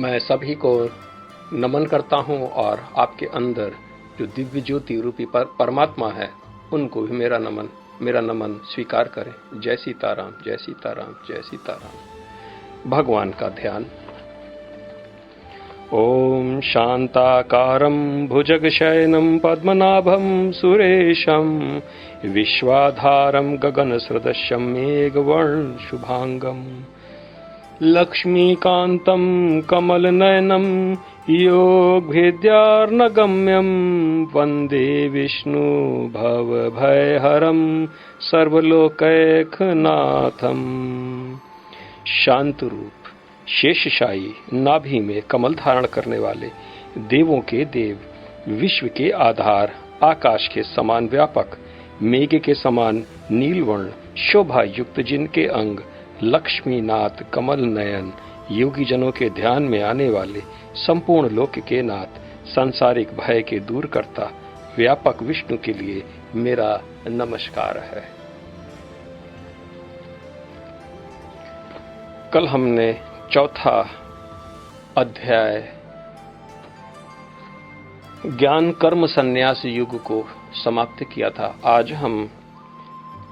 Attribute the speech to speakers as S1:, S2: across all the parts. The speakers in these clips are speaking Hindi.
S1: मैं सभी को नमन करता हूं और आपके अंदर जो दिव्य ज्योति रूपी परमात्मा है उनको भी मेरा नमन स्वीकार करें। जय सीताराम, जय सीताराम, जय सीताराम। भगवान का ध्यान। ओम शांताकारं भुजगशयनं पद्मनाभं सुरेशं विश्वाधारं गगनसदृशं मेघवर्णं शुभांगं लक्ष्मीकान्तं कमलनयनं योगभेद्यार्नगम्यं वन्दे विष्णु भवभयहरं सर्वलोकैकनाथं। शांतरूप शेषशायी नाभि में कमल धारण करने वाले, देवों के देव, विश्व के आधार, आकाश के समान व्यापक, मेघ के समान नीलवर्ण, शोभा युक्त जिनके अंग, लक्ष्मीनाथ कमल नयन, योगी जनों के ध्यान में आने वाले, संपूर्ण लोक के नाथ, सांसारिक भय के दूर करता, व्यापक विष्णु के लिए मेरा नमस्कार है। कल हमने चौथा अध्याय ज्ञान कर्म संन्यास युग को समाप्त किया था। आज हम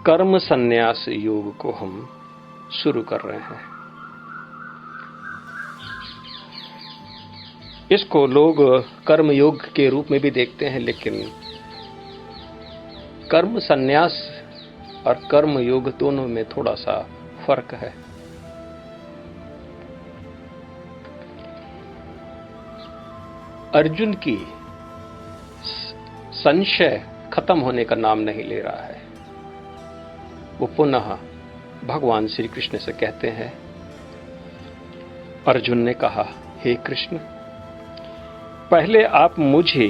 S1: कर्म संन्यास युग को हम शुरू कर रहे हैं। इसको लोग कर्म योग के रूप में भी देखते हैं, लेकिन कर्म संन्यास और कर्म योग दोनों में थोड़ा सा फर्क है। अर्जुन की संशय खत्म होने का नाम नहीं ले रहा है। वो पुनः भगवान श्री कृष्ण से कहते हैं। अर्जुन ने कहा, हे कृष्ण, पहले आप मुझे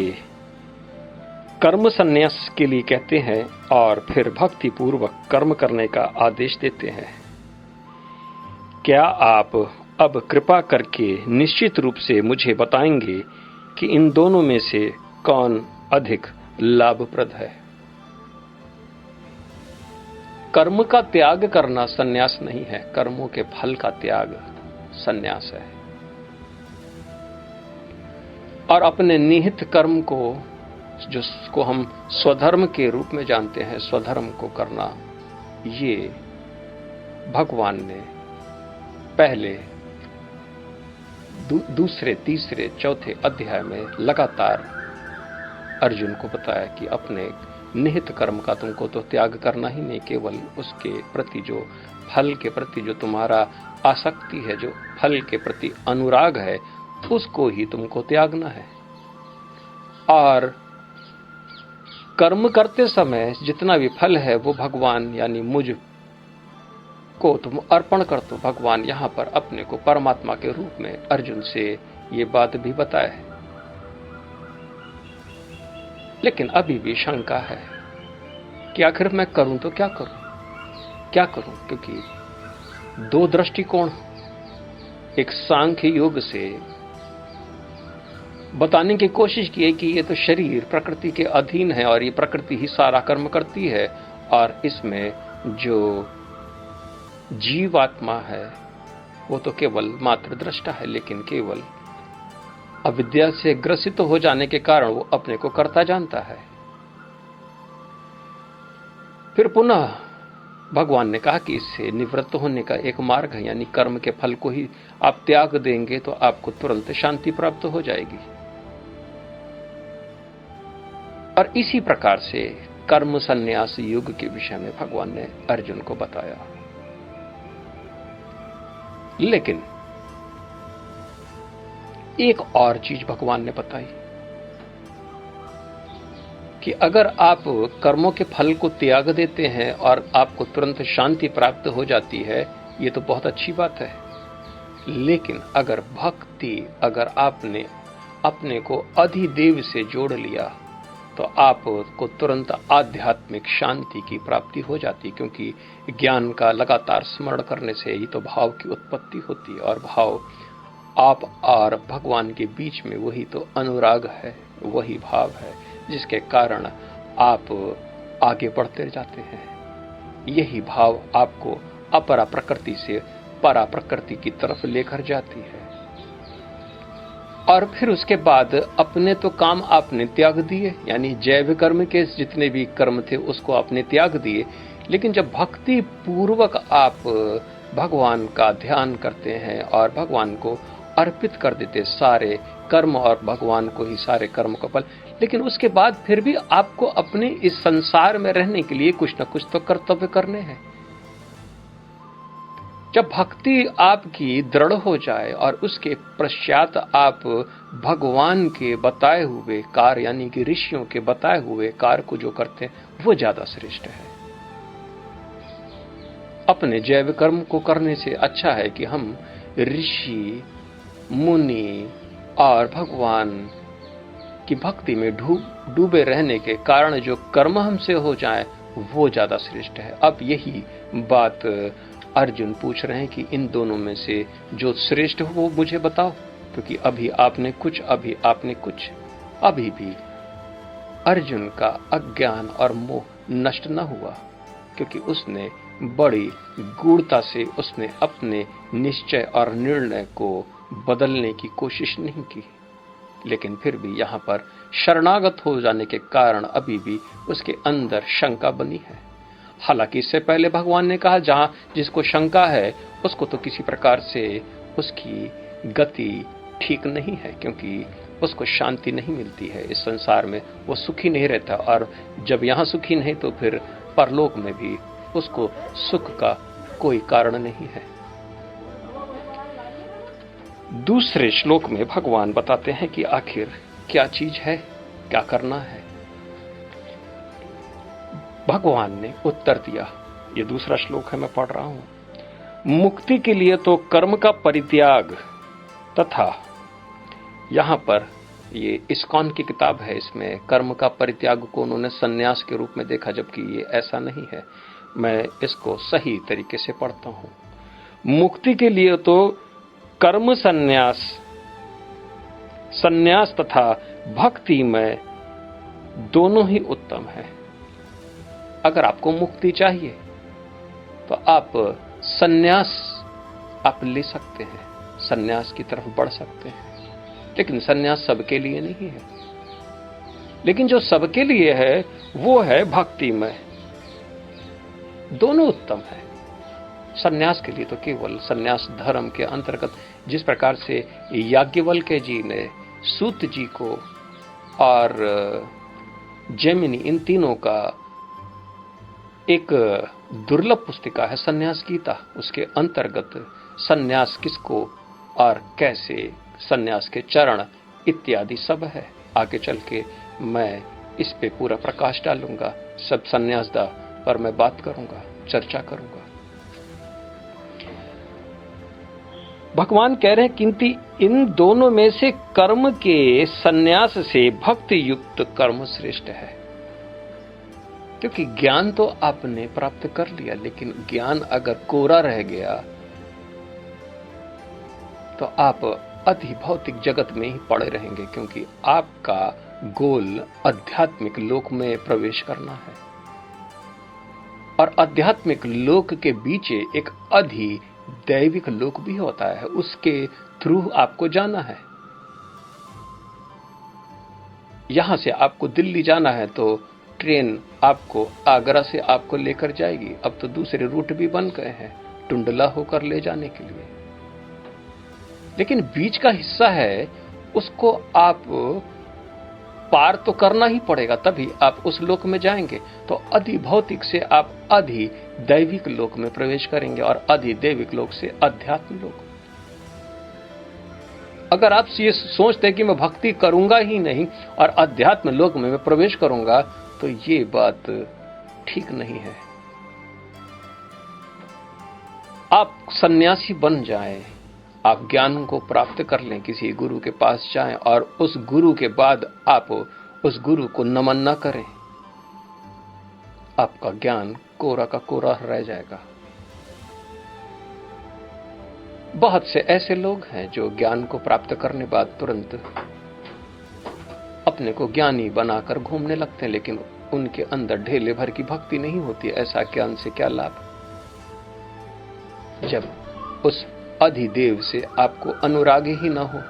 S1: कर्म संन्यास के लिए कहते हैं और फिर भक्ति पूर्वक कर्म करने का आदेश देते हैं। क्या आप अब कृपा करके निश्चित रूप से मुझे बताएंगे कि इन दोनों में से कौन अधिक लाभप्रद है? कर्म का त्याग करना संन्यास नहीं है, कर्मों के फल का त्याग संन्यास है। और अपने निहित कर्म को, जिसको हम स्वधर्म के रूप में जानते हैं, स्वधर्म को करना, ये भगवान ने पहले दूसरे, तीसरे, चौथे अध्याय में लगातार अर्जुन को बताया कि अपने निहित कर्म का तुमको तो त्याग करना ही नहीं, केवल उसके प्रति जो फल के प्रति जो तुम्हारा आसक्ति है, जो फल के प्रति अनुराग है, उसको ही तुमको त्यागना है। और कर्म करते समय जितना भी फल है वो भगवान यानी मुझ को तुम अर्पण कर दो। भगवान यहां पर अपने को परमात्मा के रूप में अर्जुन से ये बात भी बताया है। लेकिन अभी भी शंका है कि आखिर मैं करूं तो क्या करूं, क्योंकि दो दृष्टिकोण, एक सांख्य योग से बताने की कोशिश की है कि ये तो शरीर प्रकृति के अधीन है और ये प्रकृति ही सारा कर्म करती है, और इसमें जो जीवात्मा है वो तो केवल मात्र दृष्टा है, लेकिन केवल अविद्या से ग्रसित हो जाने के कारण वो अपने को कर्ता जानता है। फिर पुनः भगवान ने कहा कि इससे निवृत्त होने का एक मार्ग है, यानी कर्म के फल को ही आप त्याग देंगे तो आपको तुरंत शांति प्राप्त हो जाएगी। और इसी प्रकार से कर्म संन्यास युग के विषय में भगवान ने अर्जुन को बताया। लेकिन एक और चीज भगवान ने बताई कि अगर आप कर्मों के फल को त्याग देते हैं और आपको तुरंत शांति प्राप्त हो जाती है, ये तो बहुत अच्छी बात है। लेकिन अगर अगर आपने अपने को अधिदेव से जोड़ लिया तो आपको तुरंत आध्यात्मिक शांति की प्राप्ति हो जाती, क्योंकि ज्ञान का लगातार स्मरण करने से ही तो भाव की उत्पत्ति होती है, और भाव आप और भगवान के बीच में वही तो अनुराग है, वही भाव है जिसके कारण आप आगे बढ़ते जाते हैं। यही भाव आपको अपरा प्रकृति से परा प्रकृति की तरफ लेकर जाती है। और फिर उसके बाद अपने तो काम आपने त्याग दिए, यानी जैव कर्म के जितने भी कर्म थे उसको आपने त्याग दिए। लेकिन जब भक्ति पूर्वक आप भगवान का ध्यान करते हैं और भगवान को अर्पित कर देते सारे कर्म और भगवान को ही सारे कर्म का फल, लेकिन उसके बाद फिर भी आपको अपने इस संसार में रहने के लिए कुछ न कुछ तो कर्तव्य करने हैं। जब भक्ति आपकी दृढ़ हो जाए और उसके पश्चात आप भगवान के बताए हुए कार्य, यानी कि ऋषियों के बताए हुए कार्य को जो करते हैं वो ज्यादा श्रेष्ठ है। अपने जैव कर्म को करने से अच्छा है कि हम ऋषि मुनि और भगवान की भक्ति में डूबे रहने के कारण जो कर्म हमसे हो जाए वो ज्यादा श्रेष्ठ है। अब यही बात अर्जुन पूछ रहे हैं कि इन दोनों में से जो श्रेष्ठ हो वो मुझे बताओ, क्योंकि अभी आपने कुछ, अभी आपने कुछ। अभी भी अर्जुन का अज्ञान और मोह नष्ट न हुआ, क्योंकि उसने बड़ी गूढ़ता से उसने अपने निश्चय और निर्णय को बदलने की कोशिश नहीं की। लेकिन फिर भी यहाँ पर शरणागत हो जाने के कारण अभी भी उसके अंदर शंका बनी है। हालांकि इससे पहले भगवान ने कहा जहां जिसको शंका है उसको तो किसी प्रकार से उसकी गति ठीक नहीं है, क्योंकि उसको शांति नहीं मिलती है इस संसार में, वो सुखी नहीं रहता। और जब यहाँ सुखी नहीं तो फिर परलोक में भी उसको सुख का कोई कारण नहीं है। दूसरे श्लोक में भगवान बताते हैं कि आखिर क्या चीज है, क्या करना है। भगवान ने उत्तर दिया, ये दूसरा श्लोक है, मैं पढ़ रहा हूं। मुक्ति के लिए तो कर्म का परित्याग तथा, यहां पर ये इस्कॉन की किताब है, इसमें कर्म का परित्याग को उन्होंने संन्यास के रूप में देखा, जबकि ये ऐसा नहीं है। मैं इसको सही तरीके से पढ़ता हूं। मुक्ति के लिए तो कर्म संन्यास तथा भक्ति में दोनों ही उत्तम है। अगर आपको मुक्ति चाहिए तो आप संन्यास आप ले सकते हैं, संन्यास की तरफ बढ़ सकते हैं, लेकिन संन्यास सबके लिए नहीं है। लेकिन जो सबके लिए है वो है भक्ति में, दोनों उत्तम है। संन्यास के लिए तो केवल संन्यास धर्म के अंतर्गत, जिस प्रकार से याज्ञवल्क्य जी ने सूत जी को और जैमिनी, इन तीनों का एक दुर्लभ पुस्तिका है संन्यास गीता, उसके अंतर्गत संन्यास किसको और कैसे, संन्यास के चरण इत्यादि सब है। आगे चल के मैं इस पे पूरा प्रकाश डालूंगा, सब संन्यासदा पर मैं बात करूंगा, चर्चा करूंगा। भगवान कह रहे हैं किंतु इन दोनों में से कर्म के संन्यास से भक्ति युक्त कर्म श्रेष्ठ है। क्योंकि ज्ञान तो आपने प्राप्त कर लिया, लेकिन ज्ञान अगर कोरा रह गया तो आप अति भौतिक जगत में ही पड़े रहेंगे, क्योंकि आपका गोल आध्यात्मिक लोक में प्रवेश करना है। और आध्यात्मिक लोक के बीच एक अधि दैविक लोक भी होता है, उसके थ्रू आपको जाना है। यहां से आपको दिल्ली जाना है तो ट्रेन आपको आगरा से आपको लेकर जाएगी। अब तो दूसरे रूट भी बन गए हैं टुंडला होकर ले जाने के लिए, लेकिन बीच का हिस्सा है उसको आप पार तो करना ही पड़ेगा, तभी आप उस लोक में जाएंगे। तो अधि भौतिक से आप अधि दैविक लोक में प्रवेश करेंगे और अधि दैविक लोक से अध्यात्म लोक। अगर आप ये सोचते हैं कि मैं भक्ति करूंगा ही नहीं और अध्यात्म लोक में मैं प्रवेश करूंगा, तो ये बात ठीक नहीं है। आप सन्यासी बन जाएं, आप ज्ञान को प्राप्त कर लें, किसी गुरु के पास जाएं और उस गुरु के बाद आप उस गुरु को नमन न करें, आपका ज्ञान कोरा का कोरा रह जाएगा। बहुत से ऐसे लोग हैं जो ज्ञान को प्राप्त करने बाद तुरंत अपने को ज्ञानी बनाकर घूमने लगते हैं, लेकिन उनके अंदर ढेले भर की भक्ति नहीं होती। ऐसा ज्ञान से क्या लाभ, जब उस अधिदेव से आपको अनुराग ही ना हो।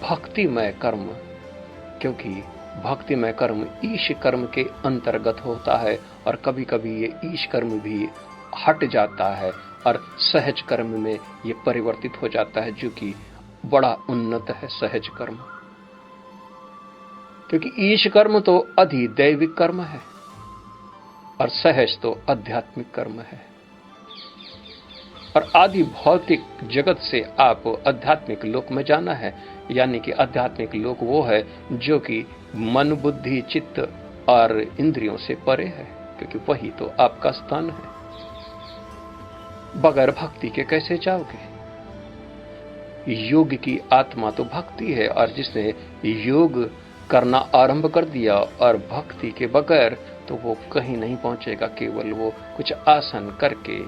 S1: भक्तिमय कर्म, क्योंकि भक्तिमय कर्म ईश कर्म के अंतर्गत होता है और कभी कभी ये ईश कर्म भी हट जाता है और सहज कर्म में ये परिवर्तित हो जाता है, जो कि बड़ा उन्नत है सहज कर्म। क्योंकि ईश कर्म तो अधिदैविक कर्म है और सहज तो आध्यात्मिक कर्म है। और आदि भौतिक जगत से आप आध्यात्मिक लोक में जाना है, यानी कि आध्यात्मिक लोक वो है जो कि मन, बुद्धि, चित्त और इंद्रियों से परे है, क्योंकि वही तो आपका स्थान है। बगैर भक्ति के कैसे जाओगे? योग की आत्मा तो भक्ति है, और जिसने योग करना आरंभ कर दिया और भक्ति के बगैर, तो वो कहीं नहीं पहुंचेगा। केवल वो कुछ आसन करके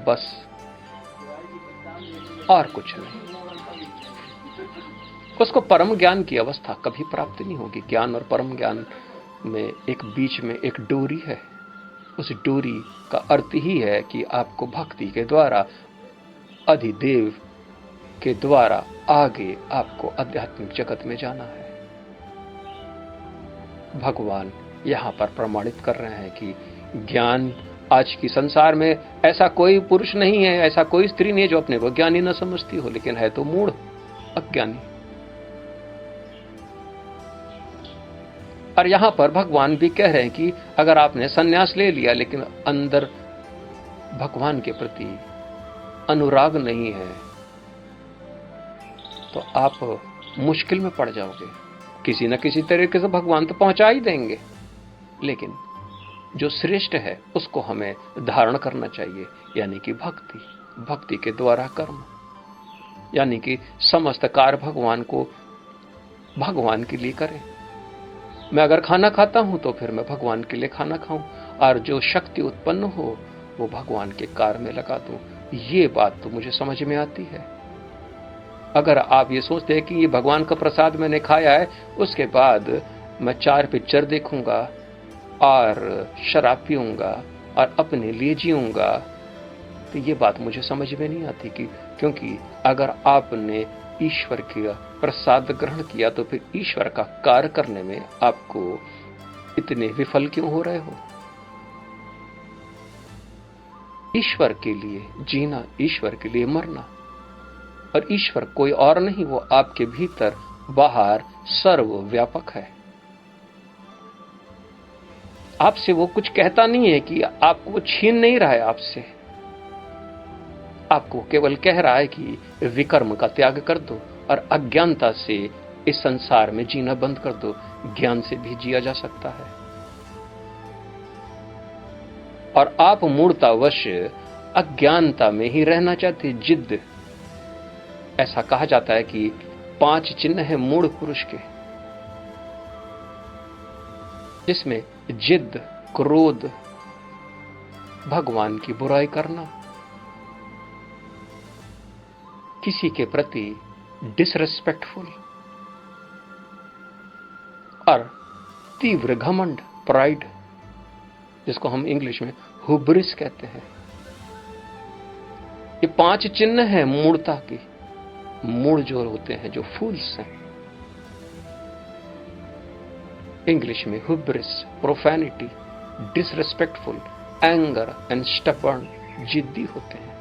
S1: बस, और कुछ नहीं। उसको परम ज्ञान की अवस्था कभी प्राप्त नहीं होगी। ज्ञान और परम ज्ञान में एक बीच में एक डोरी है। उस डोरी का अर्थ ही है कि आपको भक्ति के द्वारा, अधिदेव के द्वारा आगे आपको आध्यात्मिक जगत में जाना है। भगवान यहां पर प्रमाणित कर रहे हैं कि ज्ञान, आज की संसार में ऐसा कोई पुरुष नहीं है, ऐसा कोई स्त्री नहीं है जो अपने को ज्ञानी न समझती हो, लेकिन है तो मूढ़, अज्ञानी। और यहां पर भगवान भी कह रहे हैं कि अगर आपने संन्यास ले लिया लेकिन अंदर भगवान के प्रति अनुराग नहीं है, तो आप मुश्किल में पड़ जाओगे। किसी न किसी तरीके से भगवान तो पहुंचा ही देंगे, लेकिन जो श्रेष्ठ है उसको हमें धारण करना चाहिए, यानी कि भक्ति। भक्ति के द्वारा कर्म, यानी कि समस्त कार्य भगवान के लिए करें। मैं अगर खाना खाता हूं तो फिर मैं भगवान के लिए खाना खाऊं, और जो शक्ति उत्पन्न हो वो भगवान के कार्य में लगा दूं। ये बात तो मुझे समझ में आती है। अगर आप ये सोचते हैं कि ये भगवान का प्रसाद मैंने खाया है, उसके बाद मैं 4 पिक्चर देखूंगा और शराब पीऊंगा और अपने लिए जीऊंगा, तो ये बात मुझे समझ में नहीं आती। क्योंकि अगर आपने ईश्वर का प्रसाद ग्रहण किया तो फिर ईश्वर का कार्य करने में आपको इतने विफल क्यों हो रहे हो? ईश्वर के लिए जीना, ईश्वर के लिए मरना, और ईश्वर कोई और नहीं, वो आपके भीतर बाहर सर्वव्यापक है। आपसे वो कुछ कहता नहीं है कि आपको वो छीन नहीं रहा है आपसे, आपको केवल कह रहा है कि विकर्म का त्याग कर दो और अज्ञानता से इस संसार में जीना बंद कर दो। ज्ञान से भी जिया जा सकता है। और आप मूढ़तावश अज्ञानता में ही रहना चाहते, जिद्द। ऐसा कहा जाता है कि 5 चिन्ह है मूढ़ पुरुष के, जिसमें जिद्द, क्रोध, भगवान की बुराई करना, किसी के प्रति डिसरेस्पेक्टफुल, और तीव्र घमंड, प्राइड, जिसको हम इंग्लिश में हुब्रिस कहते हैं। ये 5 चिन्ह है मूढ़ता की। मूढ़ जो होते हैं, जो फूल्स हैं, इंग्लिश में hubris, profanity, disrespectful, anger and stubborn, जिद्दी होते हैं।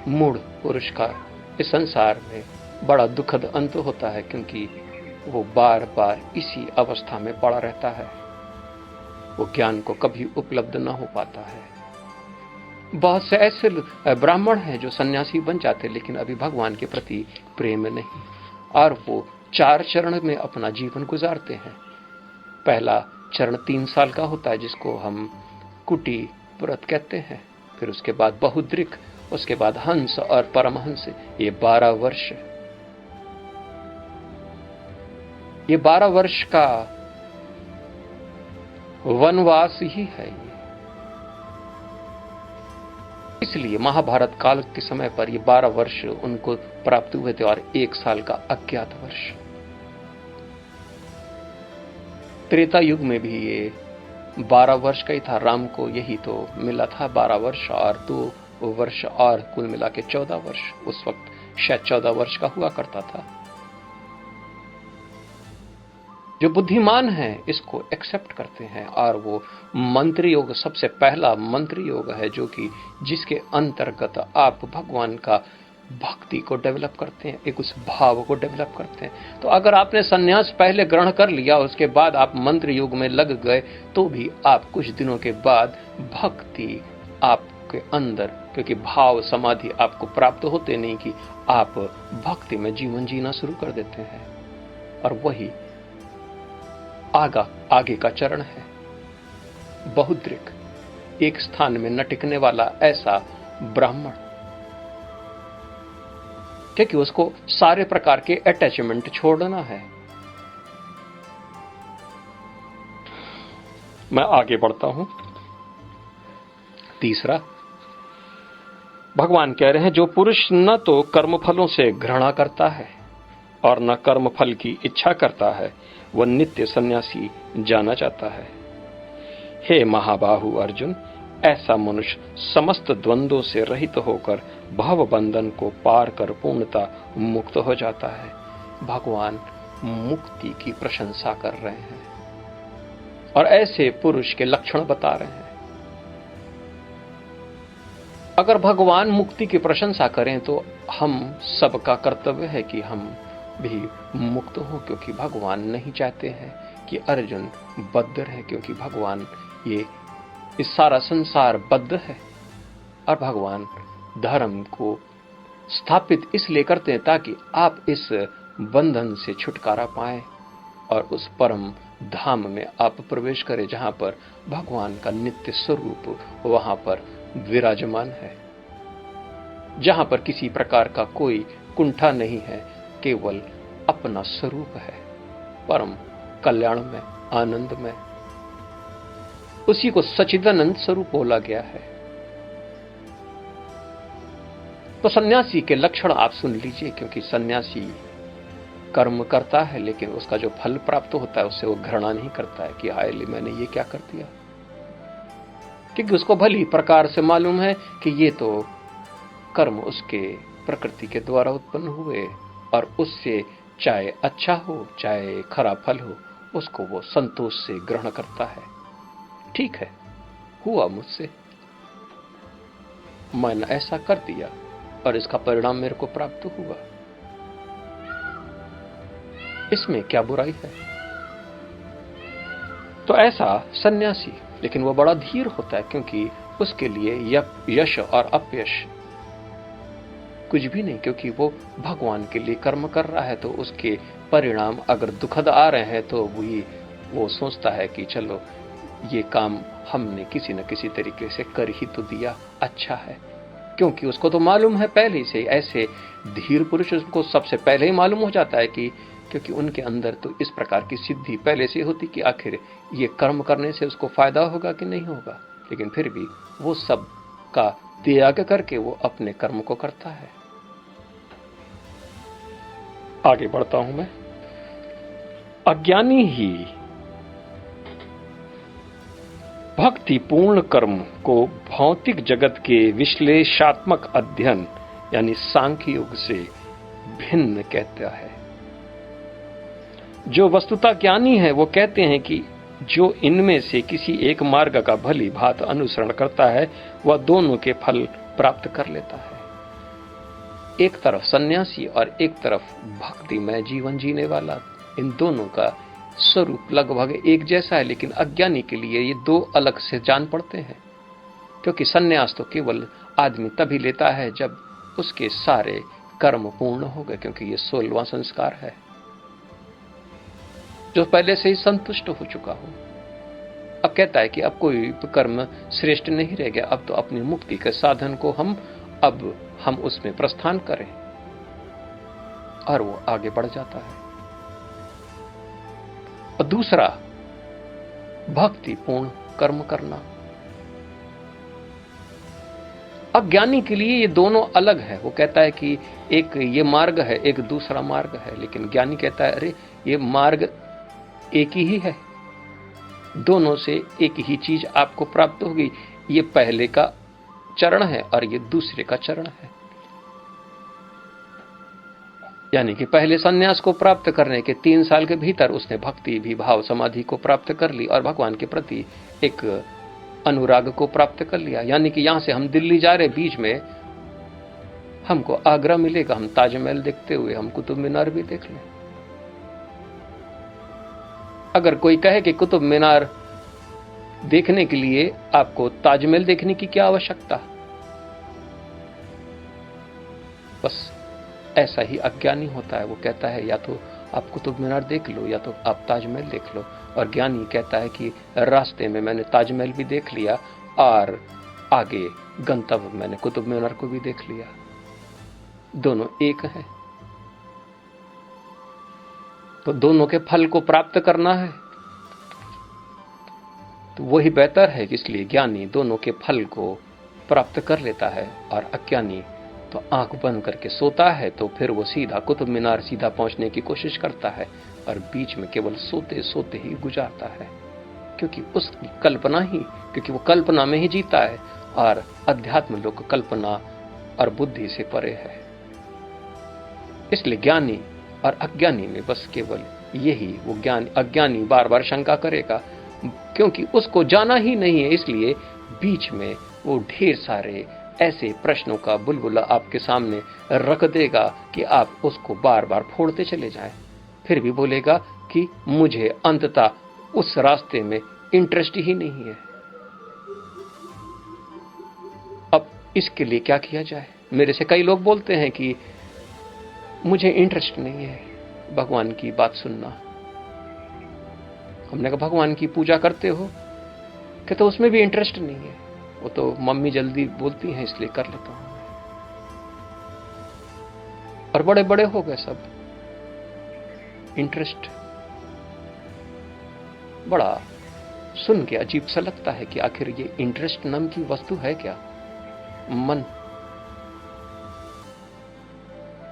S1: मूढ़ पुरुष का इस संसार में बड़ा दुखद अंत होता है, क्योंकि वो बार बार इसी अवस्था में पड़ा रहता है। वो ज्ञान को कभी उपलब्ध न हो पाता है। बहुत से ऐसे ब्राह्मण हैं जो सन्यासी बन जाते, लेकिन अभी भगवान के प्रति प्रेम नहीं, और वो 4 चरण में अपना जीवन गुजारते हैं। पहला चरण 3 साल का होता है, जिसको हम कुटी व्रत कहते हैं। फिर उसके बाद बहुद्रिक, उसके बाद हंस और परमहंस। ये 12 वर्ष, ये 12 वर्ष का वनवास ही है। इसलिए महाभारत काल के समय पर ये 12 वर्ष उनको प्राप्त हुए थे, और 1 साल का अज्ञात वर्ष। त्रेता युग में भी ये 12 वर्ष का ही था। राम को यही तो मिला था, 12 वर्ष और 2 वर्ष और कुल मिला के 14 वर्ष, उस वक्त शायद 14 वर्ष का हुआ करता था। जो बुद्धिमान हैं इसको एक्सेप्ट करते हैं, और वो मंत्र योग सबसे पहला मंत्र योग है जो कि जिसके अंतर्गत आप भगवान का भक्ति को डेवलप करते हैं, एक उस भाव को डेवलप करते हैं। तो अगर आपने सन्यास पहले ग्रहण कर लिया, उसके बाद आप मंत्र योग में लग गए, तो भी आप कुछ दिनों के बाद भक्ति आपके अंदर, क्योंकि भाव समाधि आपको प्राप्त होते नहीं कि आप भक्ति में जीवन जीना शुरू कर देते हैं। और वही आगे का चरण है बहुद्रिक, एक स्थान में न टिकने वाला ऐसा ब्राह्मण, क्योंकि उसको सारे प्रकार के अटैचमेंट छोड़ना है। मैं आगे बढ़ता हूं। तीसरा, भगवान कह रहे हैं जो पुरुष न तो कर्मफलों से घृणा करता है और न कर्मफल की इच्छा करता है, वह नित्य सन्यासी जाना चाहता है। हे महाबाहु अर्जुन, ऐसा मनुष्य समस्त द्वंद्वों से रहित होकर भव बंधन को पार कर पूर्णता मुक्त हो जाता है। भगवान मुक्ति की प्रशंसा कर रहे हैं और ऐसे पुरुष के लक्षण बता रहे हैं। अगर भगवान मुक्ति की प्रशंसा करें तो हम सबका कर्तव्य है कि हम भी मुक्त हो, क्योंकि भगवान नहीं चाहते हैं कि अर्जुन बद्ध रहे, क्योंकि भगवान ये इस सारा संसार बद्ध है। और भगवान धर्म को स्थापित इसलिए करते हैं ताकि आप इस बंधन से छुटकारा पाएं और उस परम धाम में आप प्रवेश करें जहां पर भगवान का नित्य स्वरूप वहां पर विराजमान है, जहां पर किसी प्रकार का कोई कुंठा नहीं है, केवल अपना स्वरूप है, परम कल्याण में, आनंद में। उसी को सच्चिदानंद स्वरूप बोला गया है। तो सन्यासी के लक्षण आप सुन लीजिए, क्योंकि सन्यासी कर्म करता है लेकिन उसका जो फल प्राप्त होता है उससे वो घृणा नहीं करता है कि हाय मैंने ये क्या कर दिया, क्योंकि उसको भली प्रकार से मालूम है कि ये तो कर्म उसके प्रकृति के द्वारा उत्पन्न हुए और उससे चाहे अच्छा हो चाहे खराब फल हो, उसको वो संतोष से ग्रहण करता है। ठीक है, हुआ मुझसे, मैंने ऐसा कर दिया और इसका परिणाम मेरे को प्राप्त हुआ, इसमें क्या बुराई है। तो ऐसा सन्यासी, लेकिन वो बड़ा धीर होता है, क्योंकि उसके लिए यश और अपयश कुछ भी नहीं, क्योंकि वो भगवान के लिए कर्म कर रहा है। तो उसके परिणाम अगर दुखद आ रहे हैं तो वो सोचता है कि चलो ये काम हमने किसी न किसी तरीके से कर ही तो दिया, अच्छा है, क्योंकि उसको तो मालूम है पहले से। ऐसे धीर पुरुष को सबसे पहले ही मालूम हो जाता है कि क्योंकि उनके अंदर तो इस प्रकार की सिद्धि पहले से होती कि आखिर ये कर्म करने से उसको फायदा होगा कि नहीं होगा, लेकिन फिर भी वो सब का त्याग करके वो अपने कर्म को करता है। आगे बढ़ता हूं मैं। अज्ञानी ही भक्ति पूर्ण कर्म को भौतिक जगत के विश्लेषणात्मक अध्ययन यानी सांख्य योग से भिन्न कहता है। जो वस्तुतः ज्ञानी है वो कहते हैं कि जो इनमें से किसी एक मार्ग का भली भांति अनुसरण करता है वह दोनों के फल प्राप्त कर लेता है। एक तरफ सन्यासी और एक तरफ भक्ति में जीवन जीने वाला, इन दोनों का स्वरूप लगभग एक जैसा है, लेकिन अज्ञानी के लिए ये दो अलग से जान पड़ते हैं। क्योंकि सन्यास तो केवल आदमी तभी लेता है जब उसके सारे कर्म पूर्ण हो गए, क्योंकि ये 16वां संस्कार है जो पहले से ही संतुष्ट हो चुका हो। अब कहता है कि अब कोई कर्म श्रेष्ठ नहीं रह गया, अब तो अपनी मुक्ति के साधन को हम उसमें प्रस्थान करें, और वो आगे बढ़ जाता है। और दूसरा, भक्ति पूर्ण कर्म करना। अज्ञानी के लिए ये दोनों अलग है। वो कहता है कि एक ये मार्ग है, एक दूसरा मार्ग है, लेकिन ज्ञानी कहता है अरे ये मार्ग एक ही है, दोनों से एक ही चीज आपको प्राप्त होगी। ये पहले का चरण है और ये दूसरे का चरण है। यानी कि पहले सन्यास को प्राप्त करने के 3 साल के भीतर उसने भक्ति भी भाव समाधि को प्राप्त कर ली और भगवान के प्रति एक अनुराग को प्राप्त कर लिया। यानी कि यहां से हम दिल्ली जा रहे, बीच में हमको आगरा मिलेगा, हम ताजमहल देखते हुए हम कुतुब मीनार भी देख लें। अगर कोई कहे कि कुतुब मीनार देखने के लिए आपको ताजमहल देखने की क्या आवश्यकता, बस ऐसा ही अज्ञानी होता है। वो कहता है या तो आप कुतुब मीनार देख लो या तो आप ताजमहल देख लो, और ज्ञानी कहता है कि रास्ते में मैंने ताजमहल भी देख लिया और आगे गंतव्य मैंने कुतुब मीनार को भी देख लिया। दोनों एक हैं। तो दोनों के फल को प्राप्त करना है तो वही बेहतर है। इसलिए ज्ञानी दोनों के फल को प्राप्त कर लेता है और अज्ञानी तो आंख बंद करके सोता है, तो फिर वो सीधा कुतुब मीनार सीधा पहुंचने की कोशिश करता है और बीच में केवल सोते सोते ही गुजारता है, क्योंकि उसकी कल्पना ही, क्योंकि वो कल्पना में ही जीता है और अध्यात्म लोक कल्पना और बुद्धि से परे है। इसलिए ज्ञानी और अज्ञानी में बस केवल यही, वो अज्ञानी बार बार शंका करेगा क्योंकि उसको जाना ही नहीं है, इसलिए बीच में वो ढेर सारे ऐसे प्रश्नों का बुलबुला आपके सामने रख देगा कि आप उसको बार बार फोड़ते चले जाएं। फिर भी बोलेगा कि मुझे अंततः उस रास्ते में इंटरेस्ट ही नहीं है। अब इसके लिए क्या किया जाए? मेरे से कई लोग बोलते हैं कि मुझे इंटरेस्ट नहीं है भगवान की बात सुनना। हमने कहा भगवान की पूजा करते हो? कहते उसमें भी इंटरेस्ट नहीं है, वो तो मम्मी जल्दी बोलती हैं इसलिए कर लेता हूं। और बड़े बड़े हो गए सब। इंटरेस्ट बड़ा सुन के अजीब सा लगता है कि आखिर ये इंटरेस्ट नाम की वस्तु है क्या?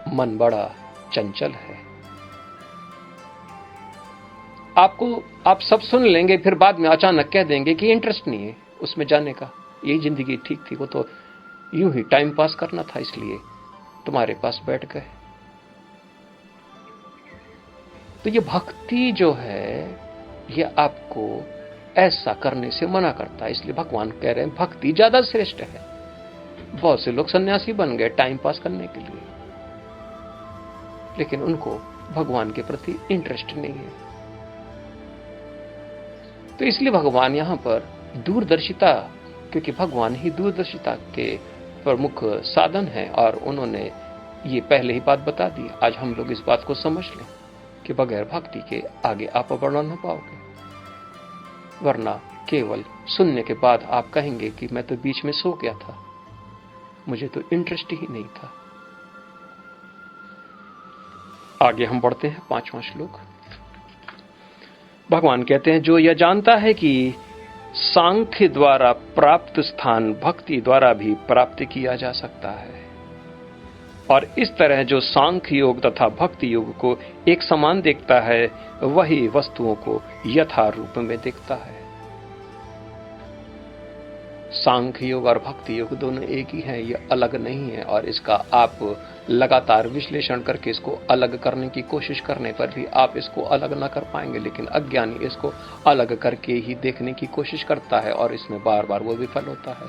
S1: मन बड़ा चंचल है। आप सब सुन लेंगे, फिर बाद में अचानक कह देंगे कि इंटरेस्ट नहीं है उसमें जाने का, यही जिंदगी ठीक थी, वो तो यूं ही टाइम पास करना था इसलिए तुम्हारे पास बैठ गए। तो ये भक्ति जो है ये आपको ऐसा करने से मना करता है। इसलिए भगवान कह रहे हैं भक्ति ज्यादा श्रेष्ठ है। बहुत से लोग सन्यासी बन गए टाइम पास करने के लिए, लेकिन उनको भगवान के प्रति इंटरेस्ट नहीं है। तो इसलिए भगवान यहां पर दूरदर्शिता, क्योंकि भगवान ही दूरदर्शिता के प्रमुख साधन हैं और उन्होंने ये पहले ही बात बता दी। आज हम लोग इस बात को समझ लें कि बगैर भक्ति के आगे आप बढ़ ना पाओगे, वरना केवल सुनने के बाद आप कहेंगे कि मैं तो बीच में सो गया था, मुझे तो इंटरेस्ट ही नहीं था। आगे हम बढ़ते हैं 5वां श्लोक। भगवान कहते हैं जो यह जानता है कि सांख्य द्वारा प्राप्त स्थान भक्ति द्वारा भी प्राप्त किया जा सकता है, और इस तरह जो सांख्य योग तथा भक्ति योग को एक समान देखता है वही वस्तुओं को यथा रूप में देखता है। सांख्य योग और भक्ति योग दोनों एक ही हैं, ये अलग नहीं है। और इसका आप लगातार विश्लेषण करके इसको अलग करने की कोशिश करने पर भी आप इसको अलग ना कर पाएंगे, लेकिन अज्ञानी इसको अलग करके ही देखने की कोशिश करता है और इसमें बार बार वो विफल होता है।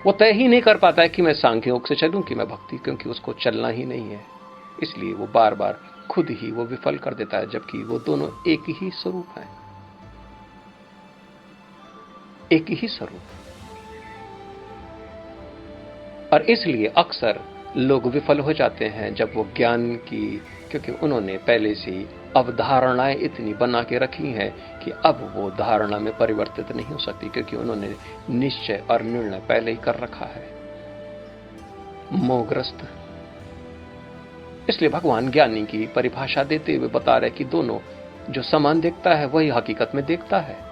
S1: वो तय ही नहीं कर पाता है कि मैं सांख्य योग से चलूं कि मैं भक्ति, क्योंकि उसको चलना ही नहीं है। इसलिए वो बार बार खुद ही वो विफल कर देता है, जबकि वो दोनों एक ही स्वरूप है, एक ही स्वरूप। और इसलिए अक्सर लोग विफल हो जाते हैं जब वो ज्ञान की, क्योंकि उन्होंने पहले से ही अवधारणाएं इतनी बना के रखी हैं कि अब वो धारणा में परिवर्तित नहीं हो सकती, क्योंकि उन्होंने निश्चय और निर्णय पहले ही कर रखा है, मोहग्रस्त। इसलिए भगवान ज्ञानी की परिभाषा देते हुए बता रहे कि दोनों जो समान देखता है वही हकीकत में देखता है।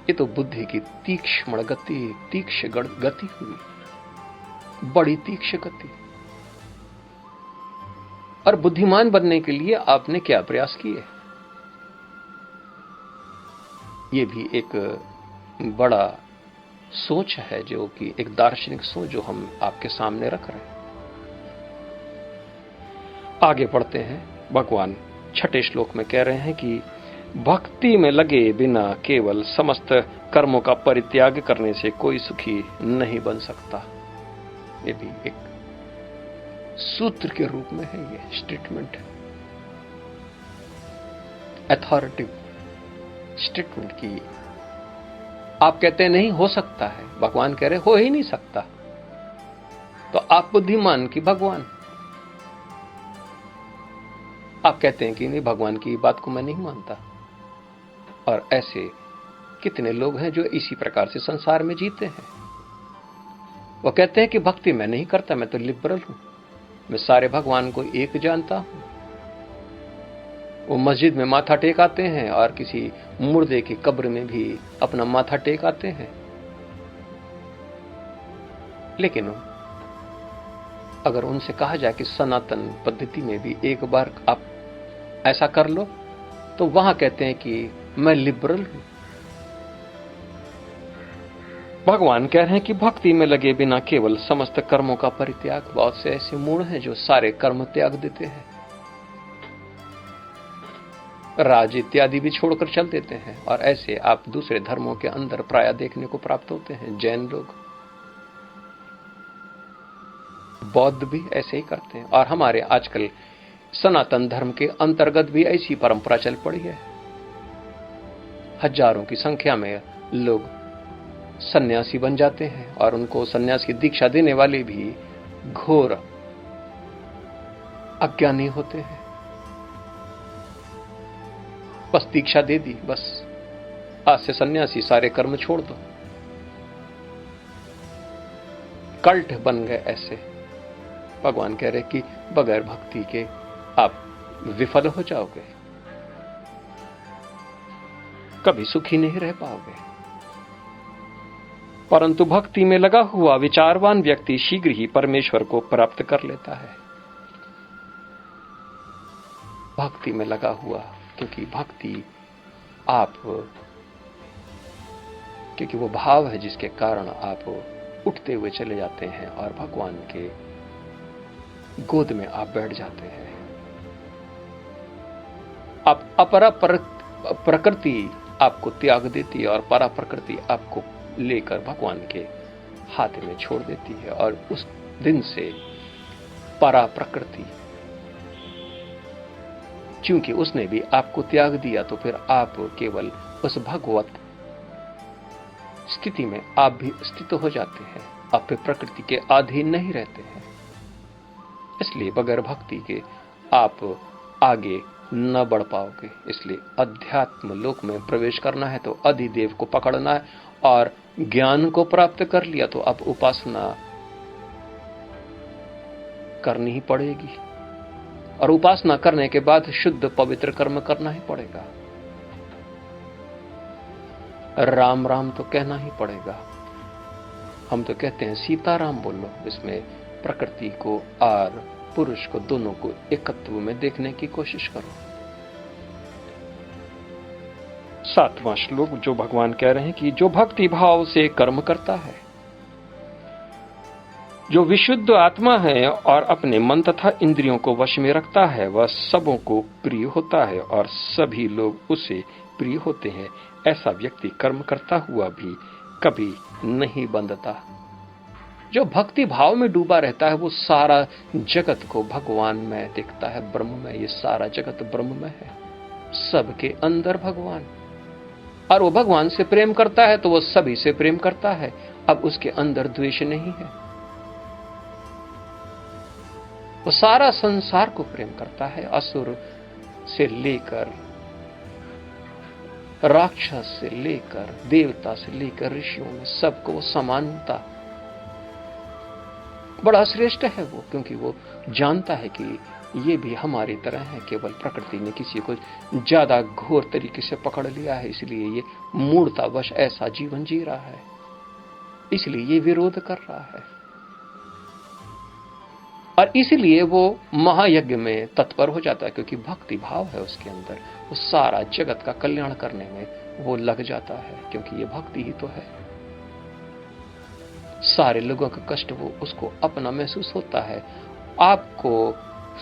S1: ये तो बुद्धि की तीक्ष्ण गति हुई, बड़ी तीक्ष्ण गति। और बुद्धिमान बनने के लिए आपने क्या प्रयास किए, ये भी एक बड़ा सोच है, जो कि एक दार्शनिक सोच जो हम आपके सामने रख रहे हैं। आगे बढ़ते हैं। भगवान छठे श्लोक में कह रहे हैं कि भक्ति में लगे बिना केवल समस्त कर्मों का परित्याग करने से कोई सुखी नहीं बन सकता। ये भी एक सूत्र के रूप में है, ये स्टेटमेंट, अथॉरिटिव स्टेटमेंट की आप कहते हैं नहीं हो सकता है, भगवान कह रहे हो ही नहीं सकता। तो आप बुद्धिमान की भगवान, आप कहते हैं कि नहीं, भगवान की बात को मैं नहीं मानता। और ऐसे कितने लोग हैं जो इसी प्रकार से संसार में जीते हैं। वो कहते हैं कि भक्ति मैं नहीं करता, मैं तो लिबरल हूं, मैं सारे भगवान को एक जानता हूं। वो मस्जिद में माथा टेक आते हैं और किसी मुर्दे की कब्र में भी अपना माथा टेक आते हैं। लेकिन अगर उनसे कहा जाए कि सनातन पद्धति में भी एक बार आप ऐसा कर लो, तो वहां कहते हैं कि मैं लिबरल हूं। भगवान कह रहे हैं कि भक्ति में लगे बिना केवल समस्त कर्मों का परित्याग। बहुत से ऐसे मूढ़ हैं जो सारे कर्म त्याग देते हैं, राज इत्यादि भी छोड़कर चल देते हैं। और ऐसे आप दूसरे धर्मों के अंदर प्राय देखने को प्राप्त होते हैं। जैन लोग, बौद्ध भी ऐसे ही करते हैं। और हमारे आजकल सनातन धर्म के अंतर्गत भी ऐसी परंपरा चल पड़ी है। हजारों की संख्या में लोग सन्यासी बन जाते हैं और उनको सन्यास की दीक्षा देने वाले भी घोर अज्ञानी होते हैं। बस दीक्षा दे दी, बस आज से सन्यासी, सारे कर्म छोड़ दो, कल्ट बन गए ऐसे। भगवान कह रहे कि बगैर भक्ति के आप विफल हो जाओगे, कभी सुखी नहीं रह पाओगे। परंतु भक्ति में लगा हुआ विचारवान व्यक्ति शीघ्र ही परमेश्वर को प्राप्त कर लेता है। भक्ति में लगा हुआ, क्योंकि भक्ति क्योंकि वो भाव है जिसके कारण आप उठते हुए चले जाते हैं और भगवान के गोद में आप बैठ जाते हैं। आप अपरा प्रकृति आपको त्याग देती है और परा प्रकृति आपको लेकर भगवान के हाथ में छोड़ देती है। और उस दिन से परा प्रकृति, क्योंकि उसने भी आपको त्याग दिया, तो फिर आप केवल उस भगवत स्थिति में आप भी स्थित हो जाते हैं। आप फिर प्रकृति के अधीन नहीं रहते हैं। इसलिए बगैर भक्ति के आप आगे न बढ़ पाओगे। इसलिए अध्यात्म लोक में प्रवेश करना है तो अधिदेव को पकड़ना है, और ज्ञान को प्राप्त कर लिया तो अब उपासना करनी ही पड़ेगी। और उपासना करने के बाद शुद्ध पवित्र कर्म करना ही पड़ेगा। राम राम तो कहना ही पड़ेगा। हम तो कहते हैं सीताराम बोलो। इसमें प्रकृति को और पुरुष को, दोनों को एकत्व में देखने की कोशिश करो। 7वां श्लोक जो भगवान कह रहे हैं कि जो भक्ति भाव से कर्म करता है, जो विशुद्ध आत्मा है और अपने मन तथा इंद्रियों को वश में रखता है, वह सबों को प्रिय होता है और सभी लोग उसे प्रिय होते हैं। ऐसा व्यक्ति कर्म करता हुआ भी कभी नहीं बंधता। जो भक्ति भाव में डूबा रहता है वो सारा जगत को भगवान में देखता है, ब्रह्म में। ये सारा जगत ब्रह्म में है, सबके अंदर भगवान। और वो भगवान से प्रेम करता है तो वो सभी से प्रेम करता है। अब उसके अंदर द्वेष नहीं है। वो सारा संसार को प्रेम करता है, असुर से लेकर राक्षस से लेकर देवता से लेकर ऋषियों में सबको वो समानता। बड़ा श्रेष्ठ है वो, क्योंकि वो जानता है कि ये भी हमारी तरह है, केवल प्रकृति ने किसी को ज्यादा घोर तरीके से पकड़ लिया है, इसलिए ये मूर्तावश ऐसा जीवन जी रहा है, इसलिए ये विरोध कर रहा है। और इसलिए वो महायज्ञ में तत्पर हो जाता है, क्योंकि भक्ति भाव है उसके अंदर। वो सारा जगत का कल्याण करने में वो लग जाता है, क्योंकि ये भक्ति ही तो है। सारे लोगों का कष्ट वो उसको अपना महसूस होता है। आपको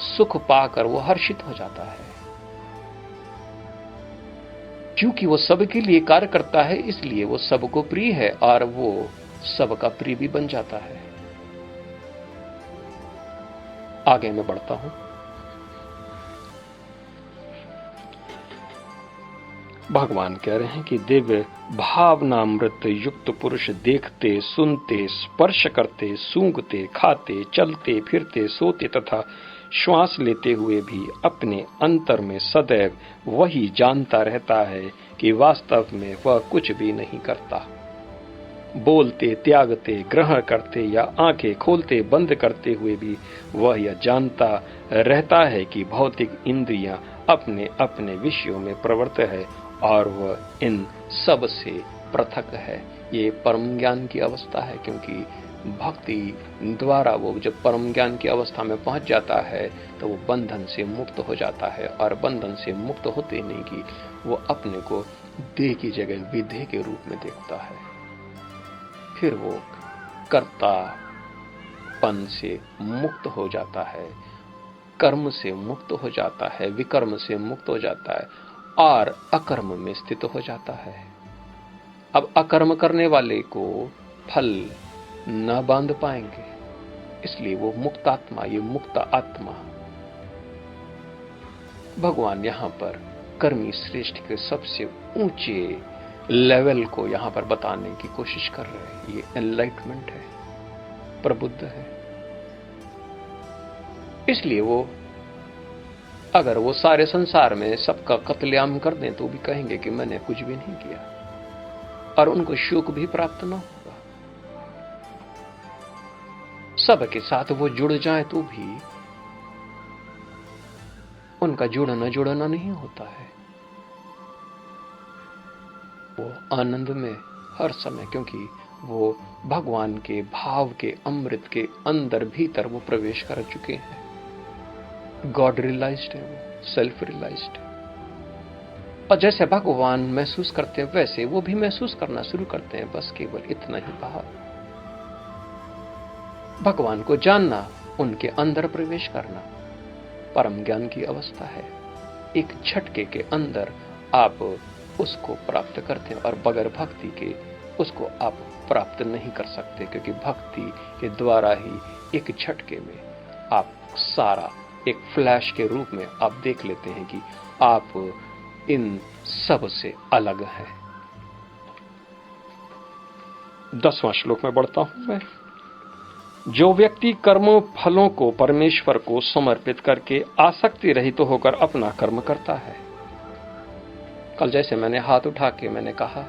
S1: सुख पाकर वो हर्षित हो जाता है। क्योंकि वो सबके लिए कार्य करता है, इसलिए वो सबको प्रिय है और वो सबका प्रिय भी बन जाता है। आगे मैं बढ़ता हूं। भगवान कह रहे हैं कि दिव्य भावनामृत युक्त पुरुष देखते, सुनते, स्पर्श करते, सूंघते, खाते, चलते, फिरते, सोते तथा श्वास लेते हुए भी अपने अंतर में सदैव वही जानता रहता है कि वास्तव में वह कुछ भी नहीं करता। बोलते, त्यागते, ग्रहण करते या आंखें खोलते बंद करते हुए भी वह यह जानता रहता है कि भौतिक इंद्रियां अपने अपने विषयों में प्रवृत्त है और वह इन सब से पृथक है। ये परम ज्ञान की अवस्था है, क्योंकि भक्ति द्वारा वो जब परम ज्ञान की अवस्था में पहुंच जाता है तो वो बंधन से मुक्त हो जाता है, और बंधन से मुक्त होते नहीं कि वो अपने को देह की जगह विधेय के रूप में देखता है। फिर वो कर्तापन से मुक्त हो जाता है, कर्म से मुक्त हो जाता है, विकर्म से मुक्त हो जाता है और अकर्म में स्थित हो जाता है। अब अकर्म करने वाले को फल न बांध पाएंगे, इसलिए वो मुक्त आत्मा, ये मुक्त आत्मा। भगवान यहां पर कर्मी श्रेष्ठ के सबसे ऊंचे लेवल को यहां पर बताने की कोशिश कर रहे हैं। ये एनलाइटमेंट है, प्रबुद्ध है। इसलिए वो अगर वो सारे संसार में सबका कत्लेआम कर दें तो भी कहेंगे कि मैंने कुछ भी नहीं किया, और उनको शोक भी प्राप्त न होगा। सबके साथ वो जुड़ जाए तो भी उनका जुड़ना नहीं होता है। वो आनंद में हर समय, क्योंकि वो भगवान के भाव के अमृत के अंदर भीतर वो प्रवेश कर चुके हैं। गॉड रियलाइज्ड है, वो सेल्फ रियलाइज्ड है। और जैसे भगवान महसूस करते हैं वैसे वो भी महसूस करना शुरू करते हैं, बस केवल इतना ही भाव। भगवान को जानना, उनके अंदर प्रवेश करना परम ज्ञान की अवस्था है। एक झटके के अंदर आप उसको प्राप्त करते हैं, और बगैर भक्ति के उसको आप प्राप्त नहीं कर सकते, क्योंकि भक्ति के द्वारा ही एक झटके में आप सारा एक फ्लैश के रूप में आप देख लेते हैं कि आप इन सब से अलग हैं। 10वां श्लोक में बढ़ता हूं मैं। जो व्यक्ति कर्म फलों को परमेश्वर को समर्पित करके आसक्ति रहित होकर अपना कर्म करता है, कल जैसे मैंने हाथ उठा के मैंने कहा,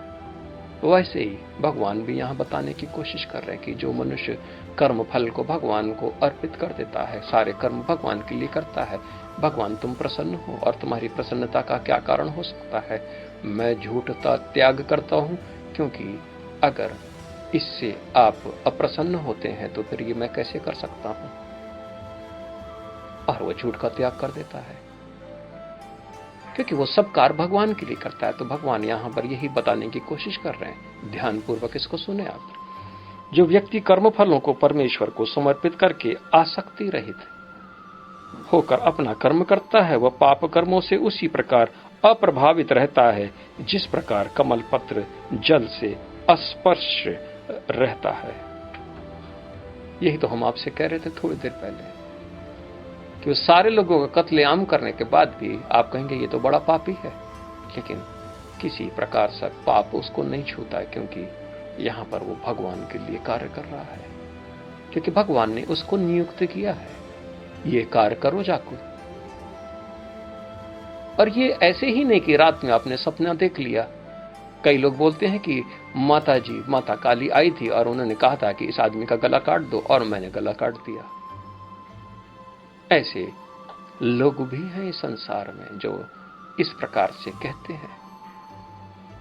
S1: वैसे ही भगवान भी यहां बताने की कोशिश कर रहे हैं कि जो मनुष्य कर्म फल को भगवान को अर्पित कर देता है, सारे कर्म भगवान के लिए करता है, भगवान तुम प्रसन्न हो, और तुम्हारी प्रसन्नता का क्या कारण हो सकता है? मैं झूठता त्याग करता हूं, क्योंकि अगर इससे आप अप्रसन्न होते हैं तो फिर ये मैं कैसे कर सकता हूं? और वो झूठ का त्याग कर देता है, क्योंकि वो सब कार्य भगवान के लिए करता है। तो भगवान यहां पर यही बताने की कोशिश कर रहे हैं। ध्यानपूर्वक इसको सुने आप। जो व्यक्ति कर्म फलों को परमेश्वर को समर्पित करके आसक्ति रहित होकर अपना कर्म करता है, वह पाप कर्मों से उसी प्रकार अप्रभावित रहता है जिस प्रकार कमल पत्र जल से अस्पर्श रहता है। यही तो हम आपसे कह रहे थे थोड़ी देर पहले कि वो सारे लोगों का कत्लेआम करने के बाद भी आप कहेंगे ये तो बड़ा पापी है, लेकिन किसी प्रकार से पाप उसको नहीं छूता है, क्योंकि यहां पर वो भगवान के लिए कार्य कर रहा है, क्योंकि भगवान ने उसको नियुक्त किया है, ये कार्य करो जाको। और ये ऐसे ही नहीं कि रात में आपने सपना देख लिया। कई लोग बोलते हैं कि माता काली आई थी और उन्होंने कहा था कि इस आदमी का गला काट दो, और मैंने गला काट दिया। ऐसे लोग भी हैं इस संसार में जो इस प्रकार से कहते हैं।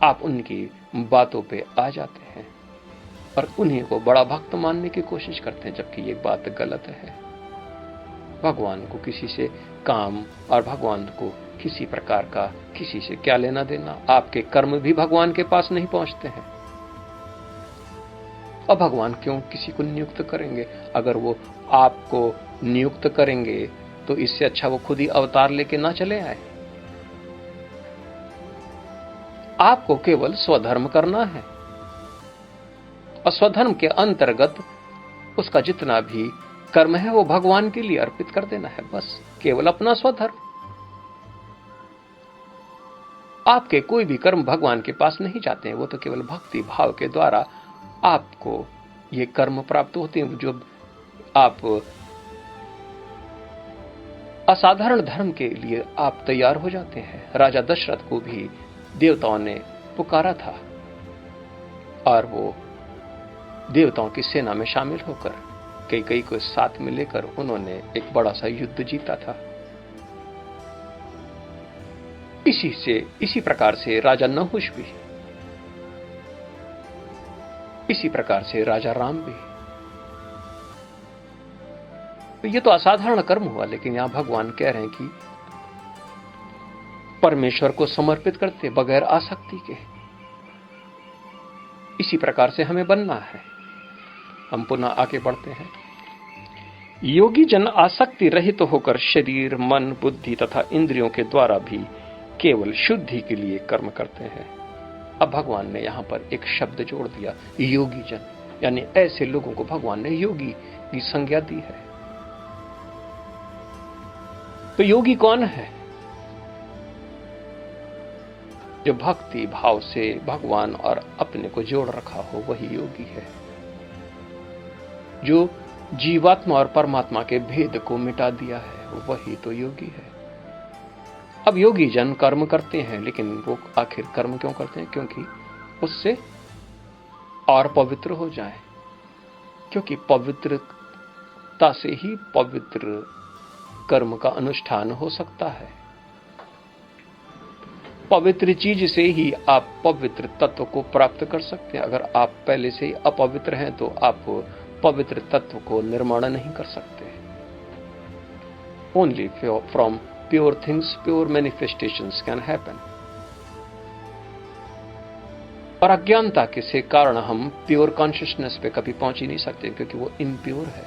S1: आप उनकी बातों पे आ जाते हैं और उन्हीं को बड़ा भक्त मानने की कोशिश करते हैं, जबकि ये बात गलत है। भगवान को किसी से काम और भगवान को किसी प्रकार का किसी से क्या लेना देना। आपके कर्म भी भगवान के पास नहीं पहुंचते हैं। और भगवान क्यों किसी को नियुक्त करेंगे? अगर वो आपको नियुक्त करेंगे तो इससे अच्छा वो खुद ही अवतार लेके ना चले आए। आपको केवल स्वधर्म करना है और स्वधर्म के अंतर्गत उसका जितना भी कर्म है वो भगवान के लिए अर्पित कर देना है। बस केवल अपना स्वधर्म। आपके कोई भी कर्म भगवान के पास नहीं जाते हैं, वो तो केवल भक्ति भाव के द्वारा आपको ये कर्म प्राप्त होते हैं जो आप असाधारण धर्म के लिए आप तैयार हो जाते हैं। राजा दशरथ को भी देवताओं ने पुकारा था और वो देवताओं की सेना में शामिल होकर कई को साथ में लेकर उन्होंने एक बड़ा सा युद्ध जीता था। इसी प्रकार से राजा नहुष भी, इसी प्रकार से राजा राम भी। तो ये तो असाधारण कर्म हुआ, लेकिन यहां भगवान कह रहे हैं कि परमेश्वर को समर्पित करते बगैर आसक्ति के। इसी प्रकार से हमें बनना है। हम पुनः आगे बढ़ते हैं। योगी जन आसक्ति रहित होकर शरीर, मन, बुद्धि तथा इंद्रियों के द्वारा भी केवल शुद्धि के लिए कर्म करते हैं। अब भगवान ने यहां पर एक शब्द जोड़ दिया, योगी जन, यानी ऐसे लोगों को भगवान ने योगी की संज्ञा दी है। तो योगी कौन है? जो भक्ति भाव से भगवान और अपने को जोड़ रखा हो वही योगी है। जो जीवात्मा और परमात्मा के भेद को मिटा दिया है वही तो योगी है। अब योगी जन कर्म करते हैं, लेकिन वो आखिर कर्म क्यों करते हैं? क्योंकि उससे और पवित्र हो जाए। क्योंकि पवित्रता से ही पवित्र कर्म का अनुष्ठान हो सकता है। पवित्र चीज से ही आप पवित्र तत्व को प्राप्त कर सकते हैं। अगर आप पहले से ही अपवित्र हैं तो आप पवित्र तत्व को निर्माण नहीं कर सकते। Only from pure things pure manifestations can happen. और अज्ञानता के से कारण हम प्योर कॉन्शियसनेस पे कभी पहुंच ही नहीं सकते, क्योंकि वो इम्प्योर है।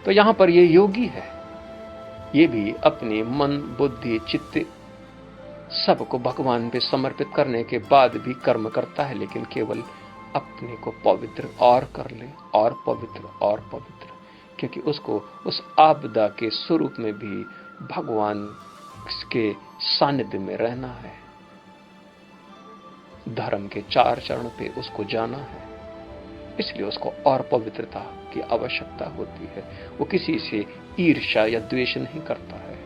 S1: तो यहां पर ये योगी है, ये भी अपनी मन, बुद्धि, चित्त सबको भगवान पे समर्पित करने के बाद भी कर्म करता है, लेकिन केवल अपने को पवित्र और कर ले, और पवित्र और पवित्र, क्योंकि उसको उस आपदा के स्वरूप में भी भगवान के सानिध्य में रहना है। धर्म के 4 चरण पे उसको जाना है, इसलिए उसको और पवित्रता की आवश्यकता होती है। वो किसी से ईर्ष्या या द्वेष नहीं करता है।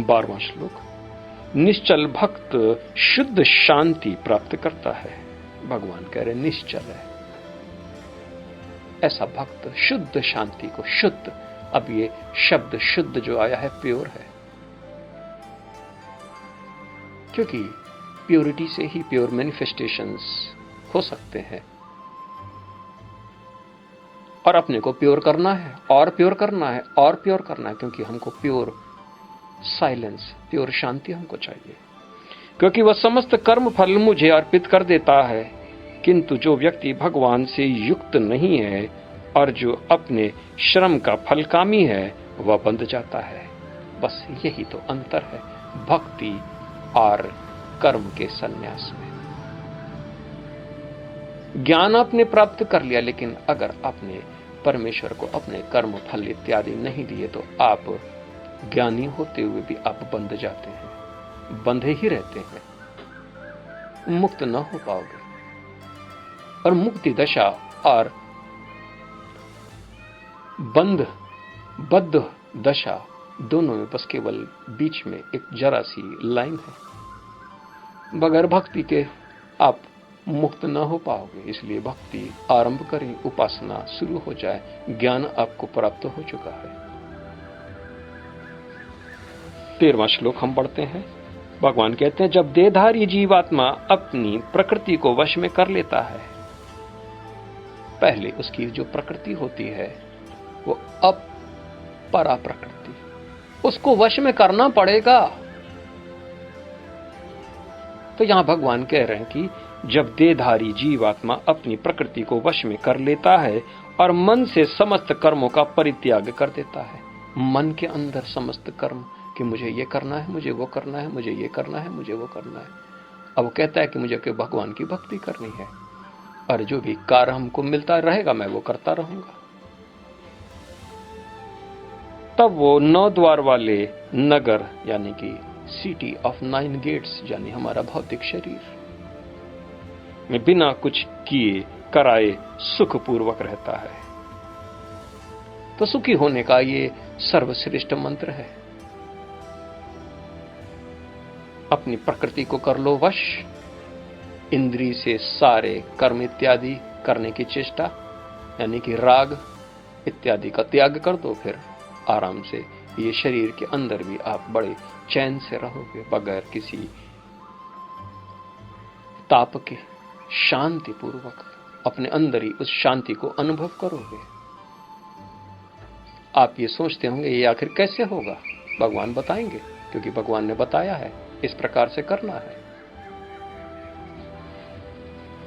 S1: बारहवां श्लोक। निश्चल भक्त शुद्ध शांति प्राप्त करता है। भगवान कह रहे निश्चल है ऐसा भक्त शुद्ध शांति को, शुद्ध, अब ये शब्द शुद्ध जो आया है प्योर है, क्योंकि प्योरिटी से ही प्योर मैनिफेस्टेशंस हो सकते हैं। और अपने को प्योर करना है, और प्योर करना है, और प्योर करना है, क्योंकि हमको प्योर साइलेंस, प्योर शांति हमको चाहिए। क्योंकि वह समस्त कर्म फल मुझे अर्पित कर देता है, किंतु जो व्यक्ति भगवान से युक्त नहीं है और जो अपने श्रम का फलकामी है वह बंध जाता है। बस यही तो अंतर है भक्ति और कर्म के संन्यास में। ज्ञान आपने प्राप्त कर लिया, लेकिन अगर आपने परमेश्वर को अपने कर्म फल इत्यादि नहीं दिए तो आप ज्ञानी होते हुए भी आप बंध जाते हैं, बंधे ही रहते हैं, मुक्त न हो पाओगे। और मुक्ति दशा और बद्ध दशा दोनों में बस केवल बीच में एक जरा सी लाइन है। बगैर भक्ति के आप मुक्त न हो पाओगे। इसलिए भक्ति आरंभ करें, उपासना शुरू हो जाए, ज्ञान आपको प्राप्त हो चुका है। 13वां श्लोक हम पढ़ते हैं। भगवान कहते हैं, जब देहधारी जीवात्मा अपनी प्रकृति को वश में कर लेता है पहले उसकी जो प्रकृति होती है वो अपरा प्रकृति, उसको वश में करना पड़ेगा। तो यहां भगवान कह रहे हैं कि जब देहधारी जीवात्मा अपनी प्रकृति को वश में कर लेता है और मन से समस्त कर्मों का परित्याग कर देता है, मन के अंदर समस्त कर्म कि मुझे ये करना है, मुझे वो करना है, मुझे ये करना है, मुझे वो करना है, अब वो कहता है कि मुझे के भगवान की भक्ति करनी है और जो भी कार्य हमको मिलता रहेगा मैं वो करता रहूंगा। तब वो 9 द्वार वाले नगर यानी कि सिटी ऑफ 9 गेट्स यानी हमारा भौतिक शरीर में बिना कुछ किए कराए सुखपूर्वक रहता है। तो सुखी होने का ये सर्वश्रेष्ठ मंत्र है। अपनी प्रकृति को कर लो वश, इंद्रिय से सारे कर्म इत्यादि करने की चेष्टा यानी कि राग इत्यादि का त्याग कर दो, फिर आराम से ये शरीर के अंदर भी आप बड़े चैन से रहोगे, बगैर किसी ताप के शांति पूर्वक अपने अंदर ही उस शांति को अनुभव करोगे। आप ये सोचते होंगे ये आखिर कैसे होगा, भगवान बताएंगे, क्योंकि भगवान ने बताया है इस प्रकार से करना है।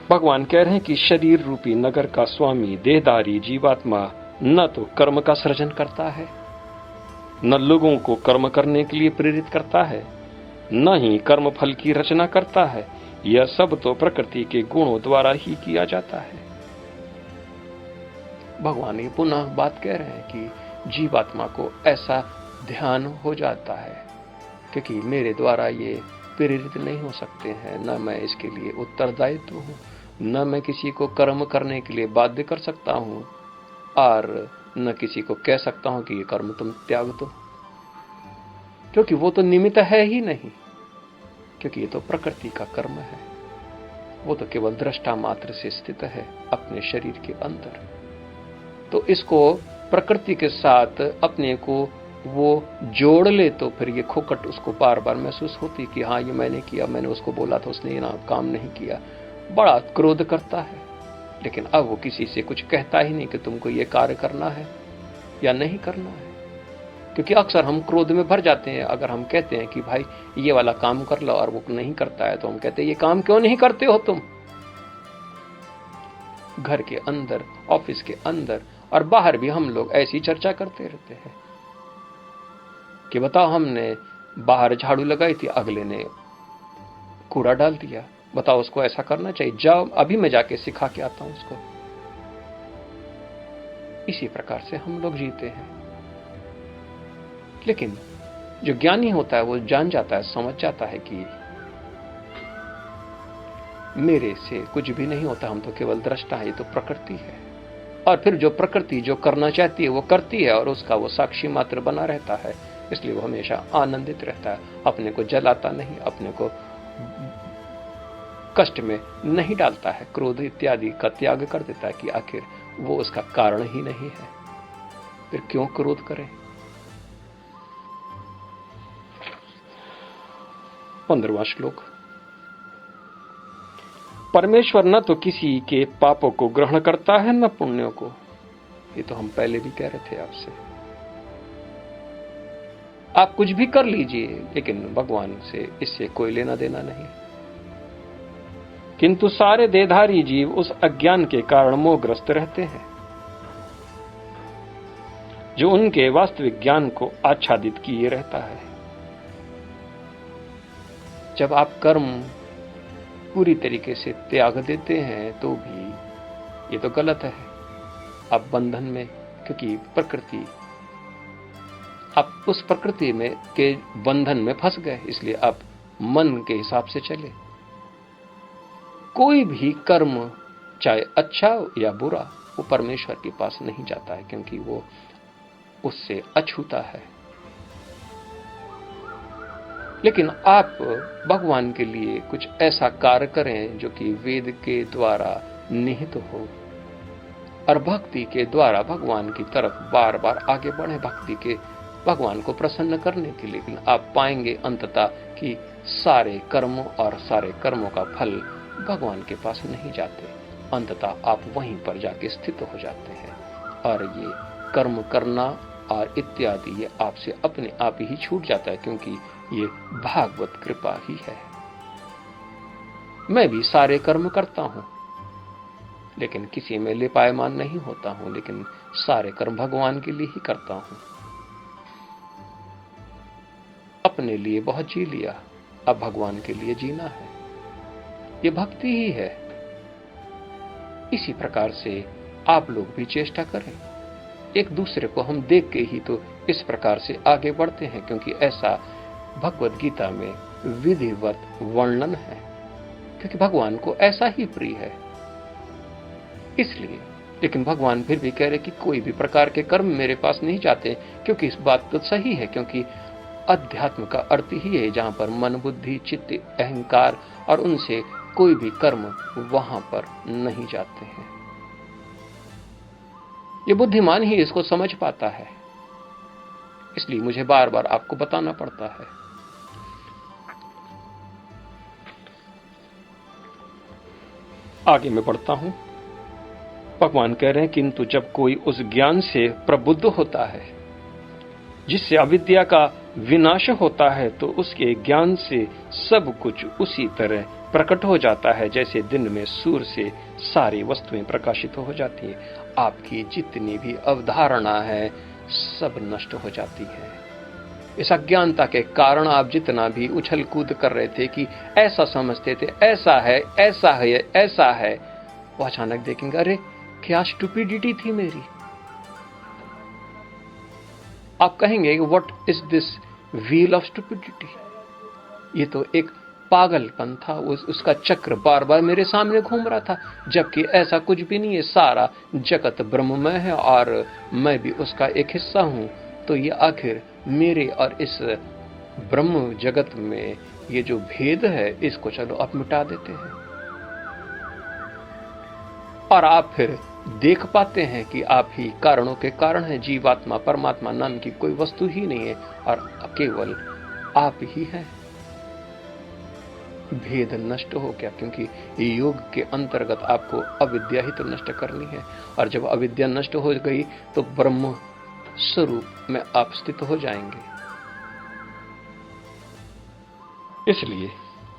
S1: भगवान कह रहे हैं कि शरीर रूपी नगर का स्वामी देहधारी जीवात्मा न तो कर्म का सृजन करता है, न लोगों को कर्म करने के लिए प्रेरित करता है, न ही कर्म फल की रचना करता है। यह सब तो प्रकृति के गुणों द्वारा ही किया जाता है। भगवान ये पुनः बात कह रहे हैं कि जीवात्मा को ऐसा ध्यान हो जाता है क्योंकि मेरे द्वारा ये प्रेरित नहीं हो सकते हैं, न मैं इसके लिए उत्तरदायित्व हूं, न मैं किसी को कर्म करने के लिए बाध्य कर सकता हूं और न किसी को कह सकता हूं कि ये कर्म तुम त्याग दो, क्योंकि वो तो निमित्त है ही नहीं, क्योंकि ये तो प्रकृति का कर्म है। वो तो केवल दृष्टा मात्र से स्थित है अपने शरीर के अंदर। तो इसको प्रकृति के साथ अपने को वो जोड़ ले तो फिर ये खोकट उसको बार बार महसूस होती कि हाँ ये मैंने किया, मैंने उसको बोला था, उसने ना काम नहीं किया, बड़ा क्रोध करता है। लेकिन अब वो किसी से कुछ कहता ही नहीं कि तुमको ये कार्य करना है या नहीं करना है, क्योंकि अक्सर हम क्रोध में भर जाते हैं। अगर हम कहते हैं कि भाई ये वाला काम कर लो और वो नहीं करता है तो हम कहते हैं ये काम क्यों नहीं करते हो तुम। घर के अंदर, ऑफिस के अंदर और बाहर भी हम लोग ऐसी चर्चा करते रहते हैं कि बताओ हमने बाहर झाड़ू लगाई थी, अगले ने कूड़ा डाल दिया, बताओ उसको ऐसा करना चाहिए, जाओ अभी मैं जाके सिखा के आता हूं उसको। इसी प्रकार से हम लोग जीते हैं। लेकिन जो ज्ञानी होता है वो जान जाता है, समझ जाता है कि मेरे से कुछ भी नहीं होता, हम तो केवल दृष्टा है, ये तो प्रकृति है। और फिर जो प्रकृति जो करना चाहती है वो करती है और उसका वो साक्षी मात्र बना रहता है, इसलिए वो हमेशा आनंदित रहता है, अपने को जलाता नहीं, अपने को कष्ट में नहीं डालता है, क्रोध इत्यादि का त्याग कर देता है कि आखिर वो उसका कारण ही नहीं है, फिर क्यों क्रोध करें। 15वां श्लोक। परमेश्वर न तो किसी के पापों को ग्रहण करता है न पुण्यों को। ये तो हम पहले भी कह रहे थे आपसे। आप कुछ भी कर लीजिए लेकिन भगवान से इससे कोई लेना देना नहीं। किंतु सारे देहधारी जीव उस अज्ञान के कारण मोहग्रस्त रहते हैं जो उनके वास्तविक ज्ञान को आच्छादित किए रहता है। जब आप कर्म पूरी तरीके से त्याग देते हैं तो भी ये तो गलत है, आप बंधन में, क्योंकि प्रकृति, आप उस प्रकृति में के बंधन में फंस गए, इसलिए आप मन के हिसाब से चले। कोई भी कर्म चाहे अच्छा या बुरा वो परमेश्वर के पास नहीं जाता है, क्योंकि वो उससे अछूता है। लेकिन आप भगवान के लिए कुछ ऐसा कार्य करें जो कि वेद के द्वारा निहित हो और भक्ति के द्वारा भगवान की तरफ बार बार आगे बढ़े, भक्ति के भगवान को प्रसन्न करने के लिए। लेकिन आप पाएंगे अंततः कि सारे कर्मों और सारे कर्मों का फल भगवान के पास नहीं जाते, अंततः आप वहीं पर जाके स्थित हो जाते हैं और ये कर्म करना और इत्यादि ये आपसे अपने आप ही छूट जाता है, क्योंकि ये भागवत कृपा ही है। मैं भी सारे कर्म करता हूं, लेकिन किसी में लिपायमान नहीं होता हूं, लेकिन सारे कर्म भगवान के लिए ही करता हूं। अपने लिए बहुत जी लिया, अब भगवान के लिए जीना है। ये भक्ति ही है। इसी प्रकार से आप लोग भी चेष्टा करें। एक दूसरे को हम देख के ही तो इस प्रकार से आगे बढ़ते हैं, क्योंकि ऐसा भगवत गीता में विधिवत वर्णन है, क्योंकि भगवान को ऐसा ही प्रिय है इसलिए। लेकिन भगवान फिर भी कह रहे कि कोई भी प्रकार के कर्म मेरे पास नहीं जाते, क्योंकि इस बात तो सही है, क्योंकि अध्यात्म का अर्थ ही है जहां पर मन, बुद्धि, चित्त, अहंकार और उनसे कोई भी कर्म वहां पर नहीं जाते हैं। ये बुद्धिमान ही इसको समझ पाता है, इसलिए मुझे बार बार आपको बताना पड़ता है। आगे मैं बढ़ता हूं। भगवान कह रहे हैं किंतु जब कोई उस ज्ञान से प्रबुद्ध होता है जिससे अविद्या का विनाश होता है, तो उसके ज्ञान से सब कुछ उसी तरह प्रकट हो जाता है जैसे दिन में सूर्य से सारी वस्तुएं प्रकाशित हो जाती हैं। आपकी जितनी भी अवधारणा है सब नष्ट हो जाती है। इस अज्ञानता के कारण आप जितना भी उछल कूद कर रहे थे कि ऐसा समझते थे, ऐसा है, ऐसा है, ऐसा है, वो अचानक देखेंगे अरे क्या स्टुपिडिटी थी मेरी। आप कहेंगे what is this wheel of stupidity, ये तो एक पागलपन था, उसका चक्र बार बार मेरे सामने घूम रहा था, जबकि ऐसा कुछ भी नहीं है। सारा जगत ब्रह्ममय है और मैं भी उसका एक हिस्सा हूं। तो ये आखिर मेरे और इस ब्रह्म जगत में ये जो भेद है, इसको चलो अब मिटा देते हैं। और आप फिर देख पाते हैं कि आप ही कारणों के कारण हैं। जीवात्मा, परमात्मा नाम की कोई वस्तु ही नहीं है और केवल आप ही हैं। भेद नष्ट हो गया, क्योंकि योग के अंतर्गत आपको अविद्या ही तो नष्ट करनी है, और जब अविद्या नष्ट हो गई तो ब्रह्म स्वरूप में आप स्थित हो जाएंगे। इसलिए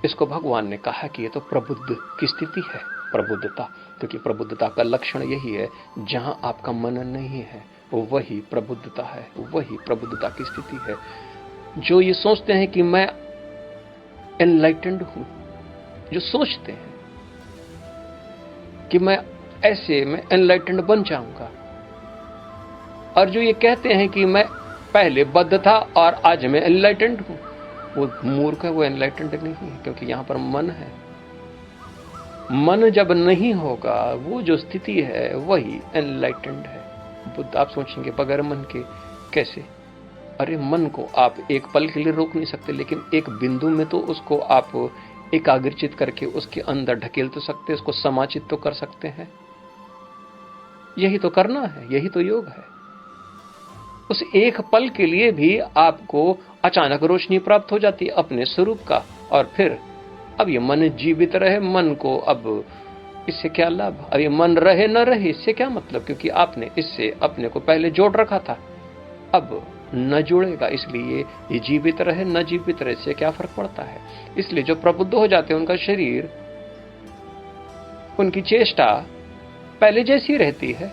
S1: इसको भगवान ने कहा कि ये तो प्रबुद्ध की स्थिति है, प्रबुद्धता, क्योंकि प्रबुद्धता का लक्षण यही है, जहां आपका मन नहीं है वही प्रबुद्धता है, वही प्रबुद्धता की स्थिति है। जो ये सोचते हैं कि मैं एनलाइटेंड हूं, जो सोचते हैं कि मैं ऐसे में एनलाइटेंड बन जाऊंगा, और जो ये कहते हैं कि मैं पहले बद्ध था और आज मैं एनलाइटेंड हूं, वो मूर्ख है, वो एनलाइटेंड नहीं है, क्योंकि यहां पर मन है। मन जब नहीं होगा, वो जो स्थिति है वही एनलाइटेंड है। बुद्ध आप सोचेंगे बगैर मन के कैसे? अरे मन को आप एक पल के लिए रोक नहीं सकते, लेकिन एक बिंदु में तो उसको आप एकाग्रचित करके उसके अंदर ढकेल तो सकते, उसको समाचित तो कर सकते हैं। यही तो करना है, यही तो योग है। उस एक पल के लिए भी आपको अचानक रोशनी प्राप्त हो जाती है अपने स्वरूप का, और फिर अब ये मन जीवित रहे, मन को अब इससे क्या लाभ? अब ये मन रहे न रहे इससे क्या मतलब, क्योंकि आपने इससे अपने को पहले जोड़ रखा था, अब न जुड़ेगा। इसलिए ये जीवित रहे न जीवित रहे इससे क्या फर्क पड़ता है। इसलिए जो प्रबुद्ध हो जाते हैं उनका शरीर, उनकी चेष्टा पहले जैसी रहती है,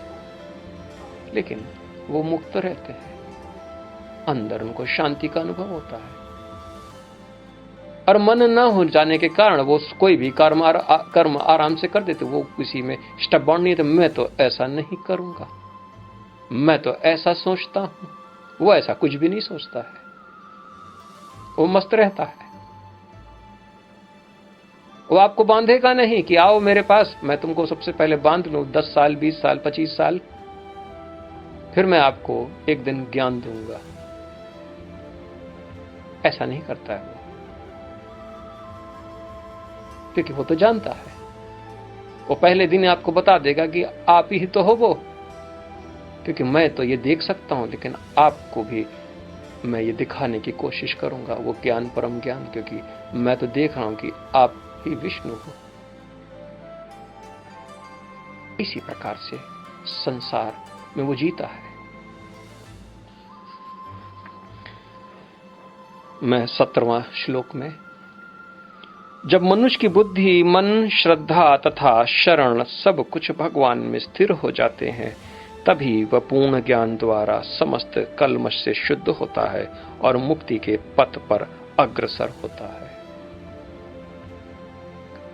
S1: लेकिन वो मुक्त रहते हैं, अंदर उनको शांति का अनुभव होता है। और मन न हो जाने के कारण वो कोई भी कर्म आराम से कर देते। वो किसी में स्टबॉर्न नहीं थे, मैं तो ऐसा नहीं करूंगा, मैं तो ऐसा सोचता हूं। वो ऐसा कुछ भी नहीं सोचता है, वो मस्त रहता है। वो आपको बांधेगा नहीं कि आओ मेरे पास, मैं तुमको सबसे पहले बांध लूं 10 साल, 20 साल, 25 साल, फिर मैं आपको एक दिन ज्ञान दूंगा। ऐसा नहीं करता है वो, क्योंकि वो तो जानता है। वो पहले दिन आपको बता देगा कि आप ही तो हो वो, क्योंकि मैं तो ये देख सकता हूं, लेकिन आपको भी मैं ये दिखाने की कोशिश करूंगा, वो ज्ञान परम ज्ञान, क्योंकि मैं तो देख रहा हूं कि आप ही विष्णु हो। इसी प्रकार से संसार में वो जीता है। मैं 17वां श्लोक में, जब मनुष्य की बुद्धि, मन, श्रद्धा तथा शरण सब कुछ भगवान में स्थिर हो जाते हैं, तभी वह पूर्ण ज्ञान द्वारा समस्त कल्मश से शुद्ध होता है और मुक्ति के पथ पर अग्रसर होता है।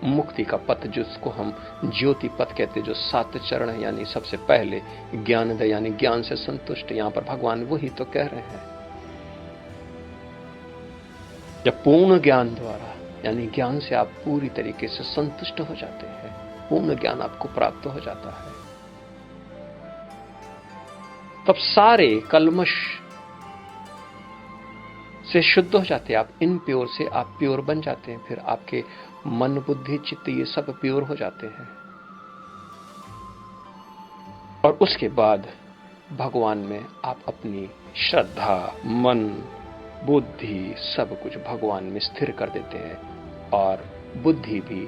S1: मुक्ति का पथ जिसको हम ज्योति पथ कहते हैं, जो 7 चरण है, यानी सबसे पहले ज्ञानोदय यानी ज्ञान से संतुष्ट, यहां पर भगवान वही तो कह रहे हैं। जब पूर्ण ज्ञान द्वारा यानी ज्ञान से आप पूरी तरीके से संतुष्ट हो जाते हैं, पूर्ण ज्ञान आपको प्राप्त हो जाता है, तब सारे कल्मश से शुद्ध हो जाते हैं। आप इनप्योर से आप प्योर बन जाते हैं। फिर आपके मन, बुद्धि, चित्त ये सब प्योर हो जाते हैं। और उसके बाद भगवान में आप अपनी श्रद्धा, मन, बुद्धि सब कुछ भगवान में स्थिर कर देते हैं और बुद्धि भी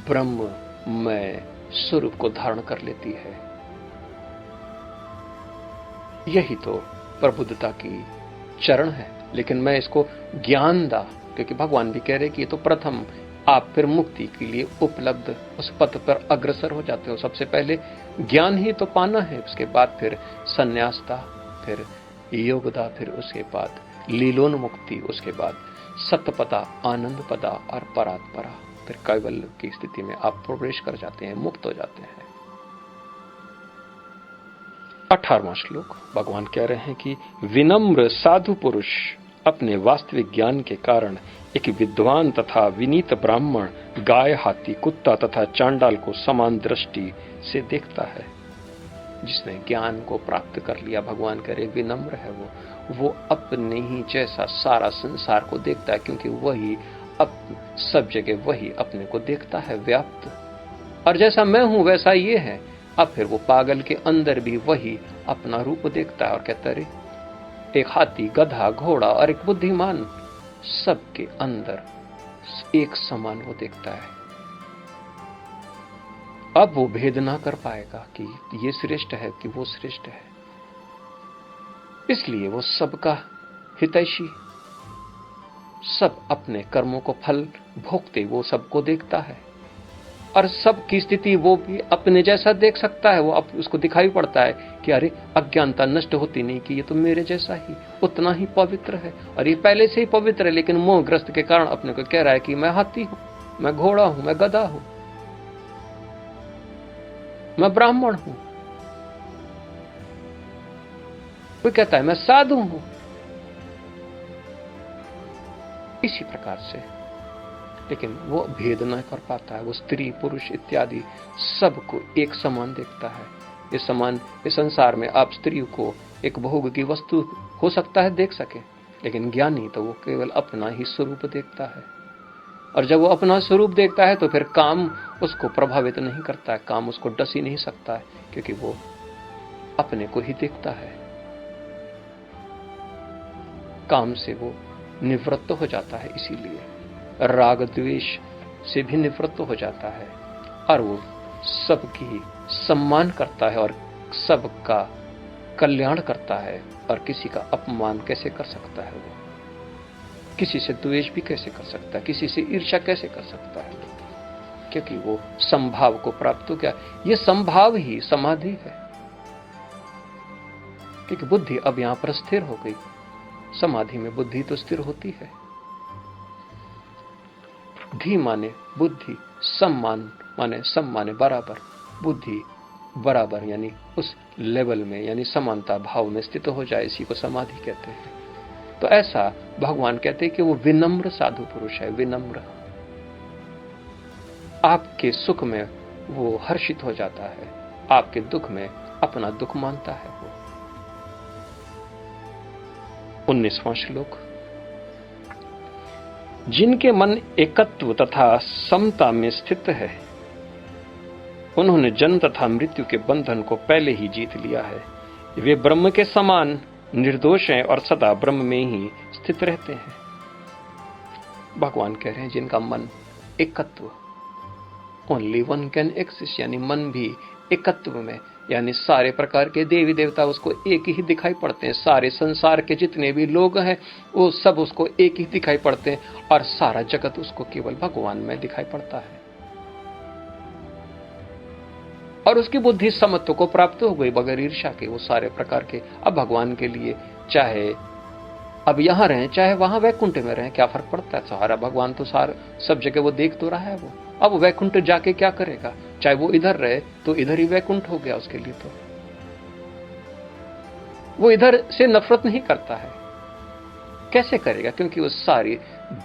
S1: ब्रह्ममय स्वरूप को धारण कर लेती है। यही तो प्रबुद्धता की चरण है। लेकिन मैं इसको ज्ञानदा, क्योंकि भगवान भी कह रहे कि ये तो प्रथम, आप फिर मुक्ति के लिए उपलब्ध उस पथ पर अग्रसर हो जाते हो। सबसे पहले ज्ञान ही तो पाना है, उसके बाद फिर संन्यासता, फिर योगदा, फिर उसके बाद लीलोन्मुक्ति, उसके बाद सतपदा, आनंद पदा और परात्परा, फिर कैवल्य की स्थिति में आप प्रवेश कर जाते हैं, मुक्त हो जाते हैं। 18वां श्लोक भगवान कह रहे हैं कि विनम्र साधु पुरुष अपने वास्तविक ज्ञान के कारण एक विद्वान तथा विनीत ब्राह्मण गाय, हाथी, कुत्ता तथा चांडाल को समान दृष्टि से देखता है। जिसने ज्ञान को प्राप्त कर लिया, भगवान कह रहे विनम्र है वो अपने ही जैसा सारा संसार को देखता है, क्योंकि वही अब सब जगह वही अपने को देखता है व्याप्त, और जैसा मैं हूं वैसा ये है। अब फिर वो पागल के अंदर भी वही अपना रूप देखता है और कहता है एक हाथी, गधा, घोड़ा और एक बुद्धिमान, सबके अंदर एक समान वो देखता है। अब वो भेद ना कर पाएगा कि ये श्रेष्ठ है कि वो श्रेष्ठ है, इसलिए वो सबका हितैषी, सब अपने कर्मों को फल भोगते वो सबको देखता है, और सबकी स्थिति वो भी अपने जैसा देख सकता है। वो अब उसको दिखाई पड़ता है कि अरे अज्ञानता नष्ट होती नहीं, कि ये तो मेरे जैसा ही उतना ही पवित्र है, और ये पहले से ही पवित्र है, लेकिन मोहग्रस्त के कारण अपने को कह रहा है कि मैं हाथी हूं, मैं घोड़ा हूं, मैं गधा हूं, मैं ब्राह्मण हूं। कोई कहता है मैं साधु हूं। इसी प्रकार से, लेकिन वो भेद न कर पाता है। वो स्त्री, पुरुष इत्यादि सबको एक समान देखता है। इस संसार में आप स्त्री को एक भोग की वस्तु हो सकता है देख सके, लेकिन ज्ञानी तो वो केवल अपना ही स्वरूप देखता है। और जब वो अपना स्वरूप देखता है तो फिर काम उसको प्रभावित नहीं करता है, काम उसको डस ही नहीं सकता है, क्योंकि वो अपने को ही देखता है। काम से वो निवृत्त हो जाता है, इसीलिए राग द्वेष से भी निवृत्त हो जाता है, और वो सबकी सम्मान करता है और सबका कल्याण करता है। और किसी का अपमान कैसे कर सकता है? वो किसी से द्वेष भी कैसे कर सकता है? किसी से ईर्ष्या कैसे कर सकता है? क्योंकि वो संभाव को प्राप्त हो गया। ये संभाव ही समाधि है, क्योंकि बुद्धि अब यहां पर स्थिर हो गई। समाधि में बुद्धि तो स्थिर होती है। धी माने बुद्धि, सम्मान माने सम माने बराबर, बुद्धि बराबर यानी उस लेवल में, यानी समानता भाव में स्थित हो जाए, इसी को समाधि कहते हैं। तो ऐसा भगवान कहते हैं कि वो विनम्र साधु पुरुष है। विनम्र, आपके सुख में वो हर्षित हो जाता है, आपके दुख में अपना दुख मानता है वो। 19वां श्लोक, जिनके मन एकत्व तथा समता में स्थित है, उन्होंने जन्म तथा मृत्यु के बंधन को पहले ही जीत लिया है। वे ब्रह्म के समान निर्दोष हैं और सदा ब्रह्म में ही स्थित रहते हैं। भगवान कह रहे हैं जिनका मन एकत्व, ओनली वन कैन एक्सिस्ट, यानी मन भी एकत्व में, यानी सारे प्रकार के देवी देवता उसको एक ही दिखाई पड़ते हैं, सारे संसार के जितने भी लोग हैं वो सब उसको एक ही दिखाई पड़ते हैं, और सारा जगत उसको केवल भगवान में दिखाई पड़ता है। और उसकी बुद्धि समत्व को प्राप्त हो गई बगैर ईर्ष्या के, वो सारे प्रकार के अब भगवान के लिए चाहे अब यहां रहें चाहे वहां वैकुंठ में रहें, क्या फर्क पड़ता है, सारा भगवान तो सार सब जगह वो देख तो रहा है। वो अब वैकुंठ जाके क्या करेगा, चाहे वो इधर रहे तो इधर ही वैकुंठ हो गया उसके लिए। तो वो इधर से नफरत नहीं करता है, कैसे करेगा, क्योंकि वो सारी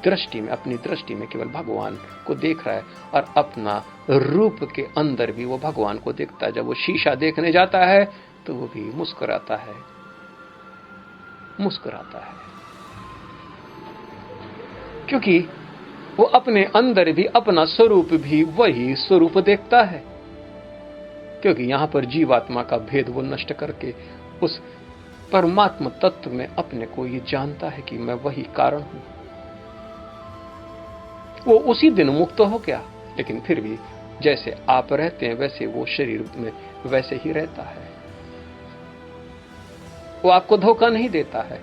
S1: दृष्टि में, अपनी दृष्टि में केवल भगवान को देख रहा है, और अपना रूप के अंदर भी वो भगवान को देखता है। जब वो शीशा देखने जाता है तो वो भी मुस्कुराता है, मुस्कुराता है, क्योंकि वो अपने अंदर भी अपना स्वरूप भी वही स्वरूप देखता है। क्योंकि यहां पर जीवात्मा का भेद वो नष्ट करके उस परमात्मा तत्व में अपने को ये जानता है कि मैं वही कारण हूं। वो उसी दिन मुक्त हो गया, लेकिन फिर भी जैसे आप रहते हैं वैसे वो शरीर में वैसे ही रहता है। वो आपको धोखा नहीं देता है,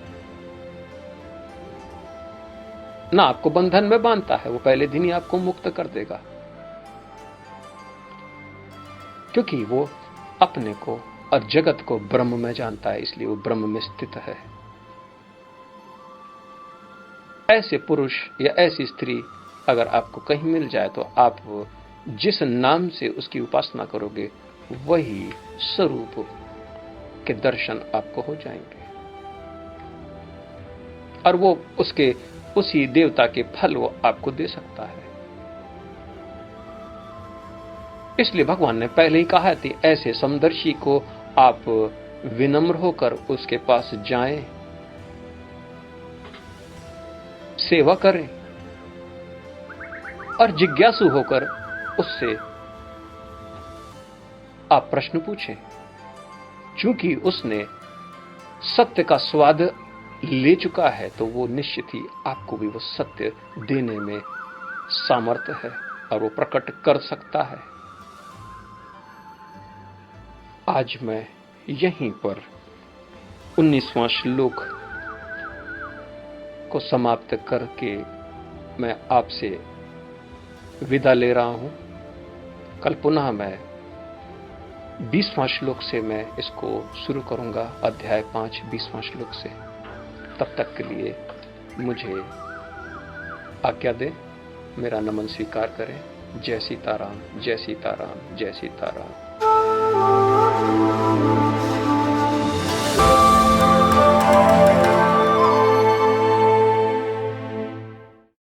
S1: ना आपको बंधन में बांधता है, वो पहले दिन ही आपको मुक्त कर देगा, क्योंकि वो अपने को और जगत को ब्रह्म में जानता है, इसलिए वो ब्रह्म में स्थित है। ऐसे पुरुष या ऐसी स्त्री अगर आपको कहीं मिल जाए तो आप जिस नाम से उसकी उपासना करोगे वही स्वरूप के दर्शन आपको हो जाएंगे, और वो उसके उसी देवता के फल वो आपको दे सकता है। इसलिए भगवान ने पहले ही कहा थी, ऐसे समदर्शी को आप विनम्र होकर उसके पास जाएं, सेवा करें, और जिज्ञासु होकर उससे आप प्रश्न पूछें, क्योंकि उसने सत्य का स्वाद ले चुका है तो वो निश्चित ही आपको भी वो सत्य देने में सामर्थ्य है और वो प्रकट कर सकता है। आज मैं यहीं पर 19वां श्लोक को समाप्त करके मैं आपसे विदा ले रहा हूं। कल पुनः मैं 20वां श्लोक से मैं इसको शुरू करूंगा, अध्याय 5 20वां श्लोक से। तब तक के लिए मुझे आज्ञा दें, मेरा नमन स्वीकार करें। जय सीताराम, जय सीताराम, जय सीताराम।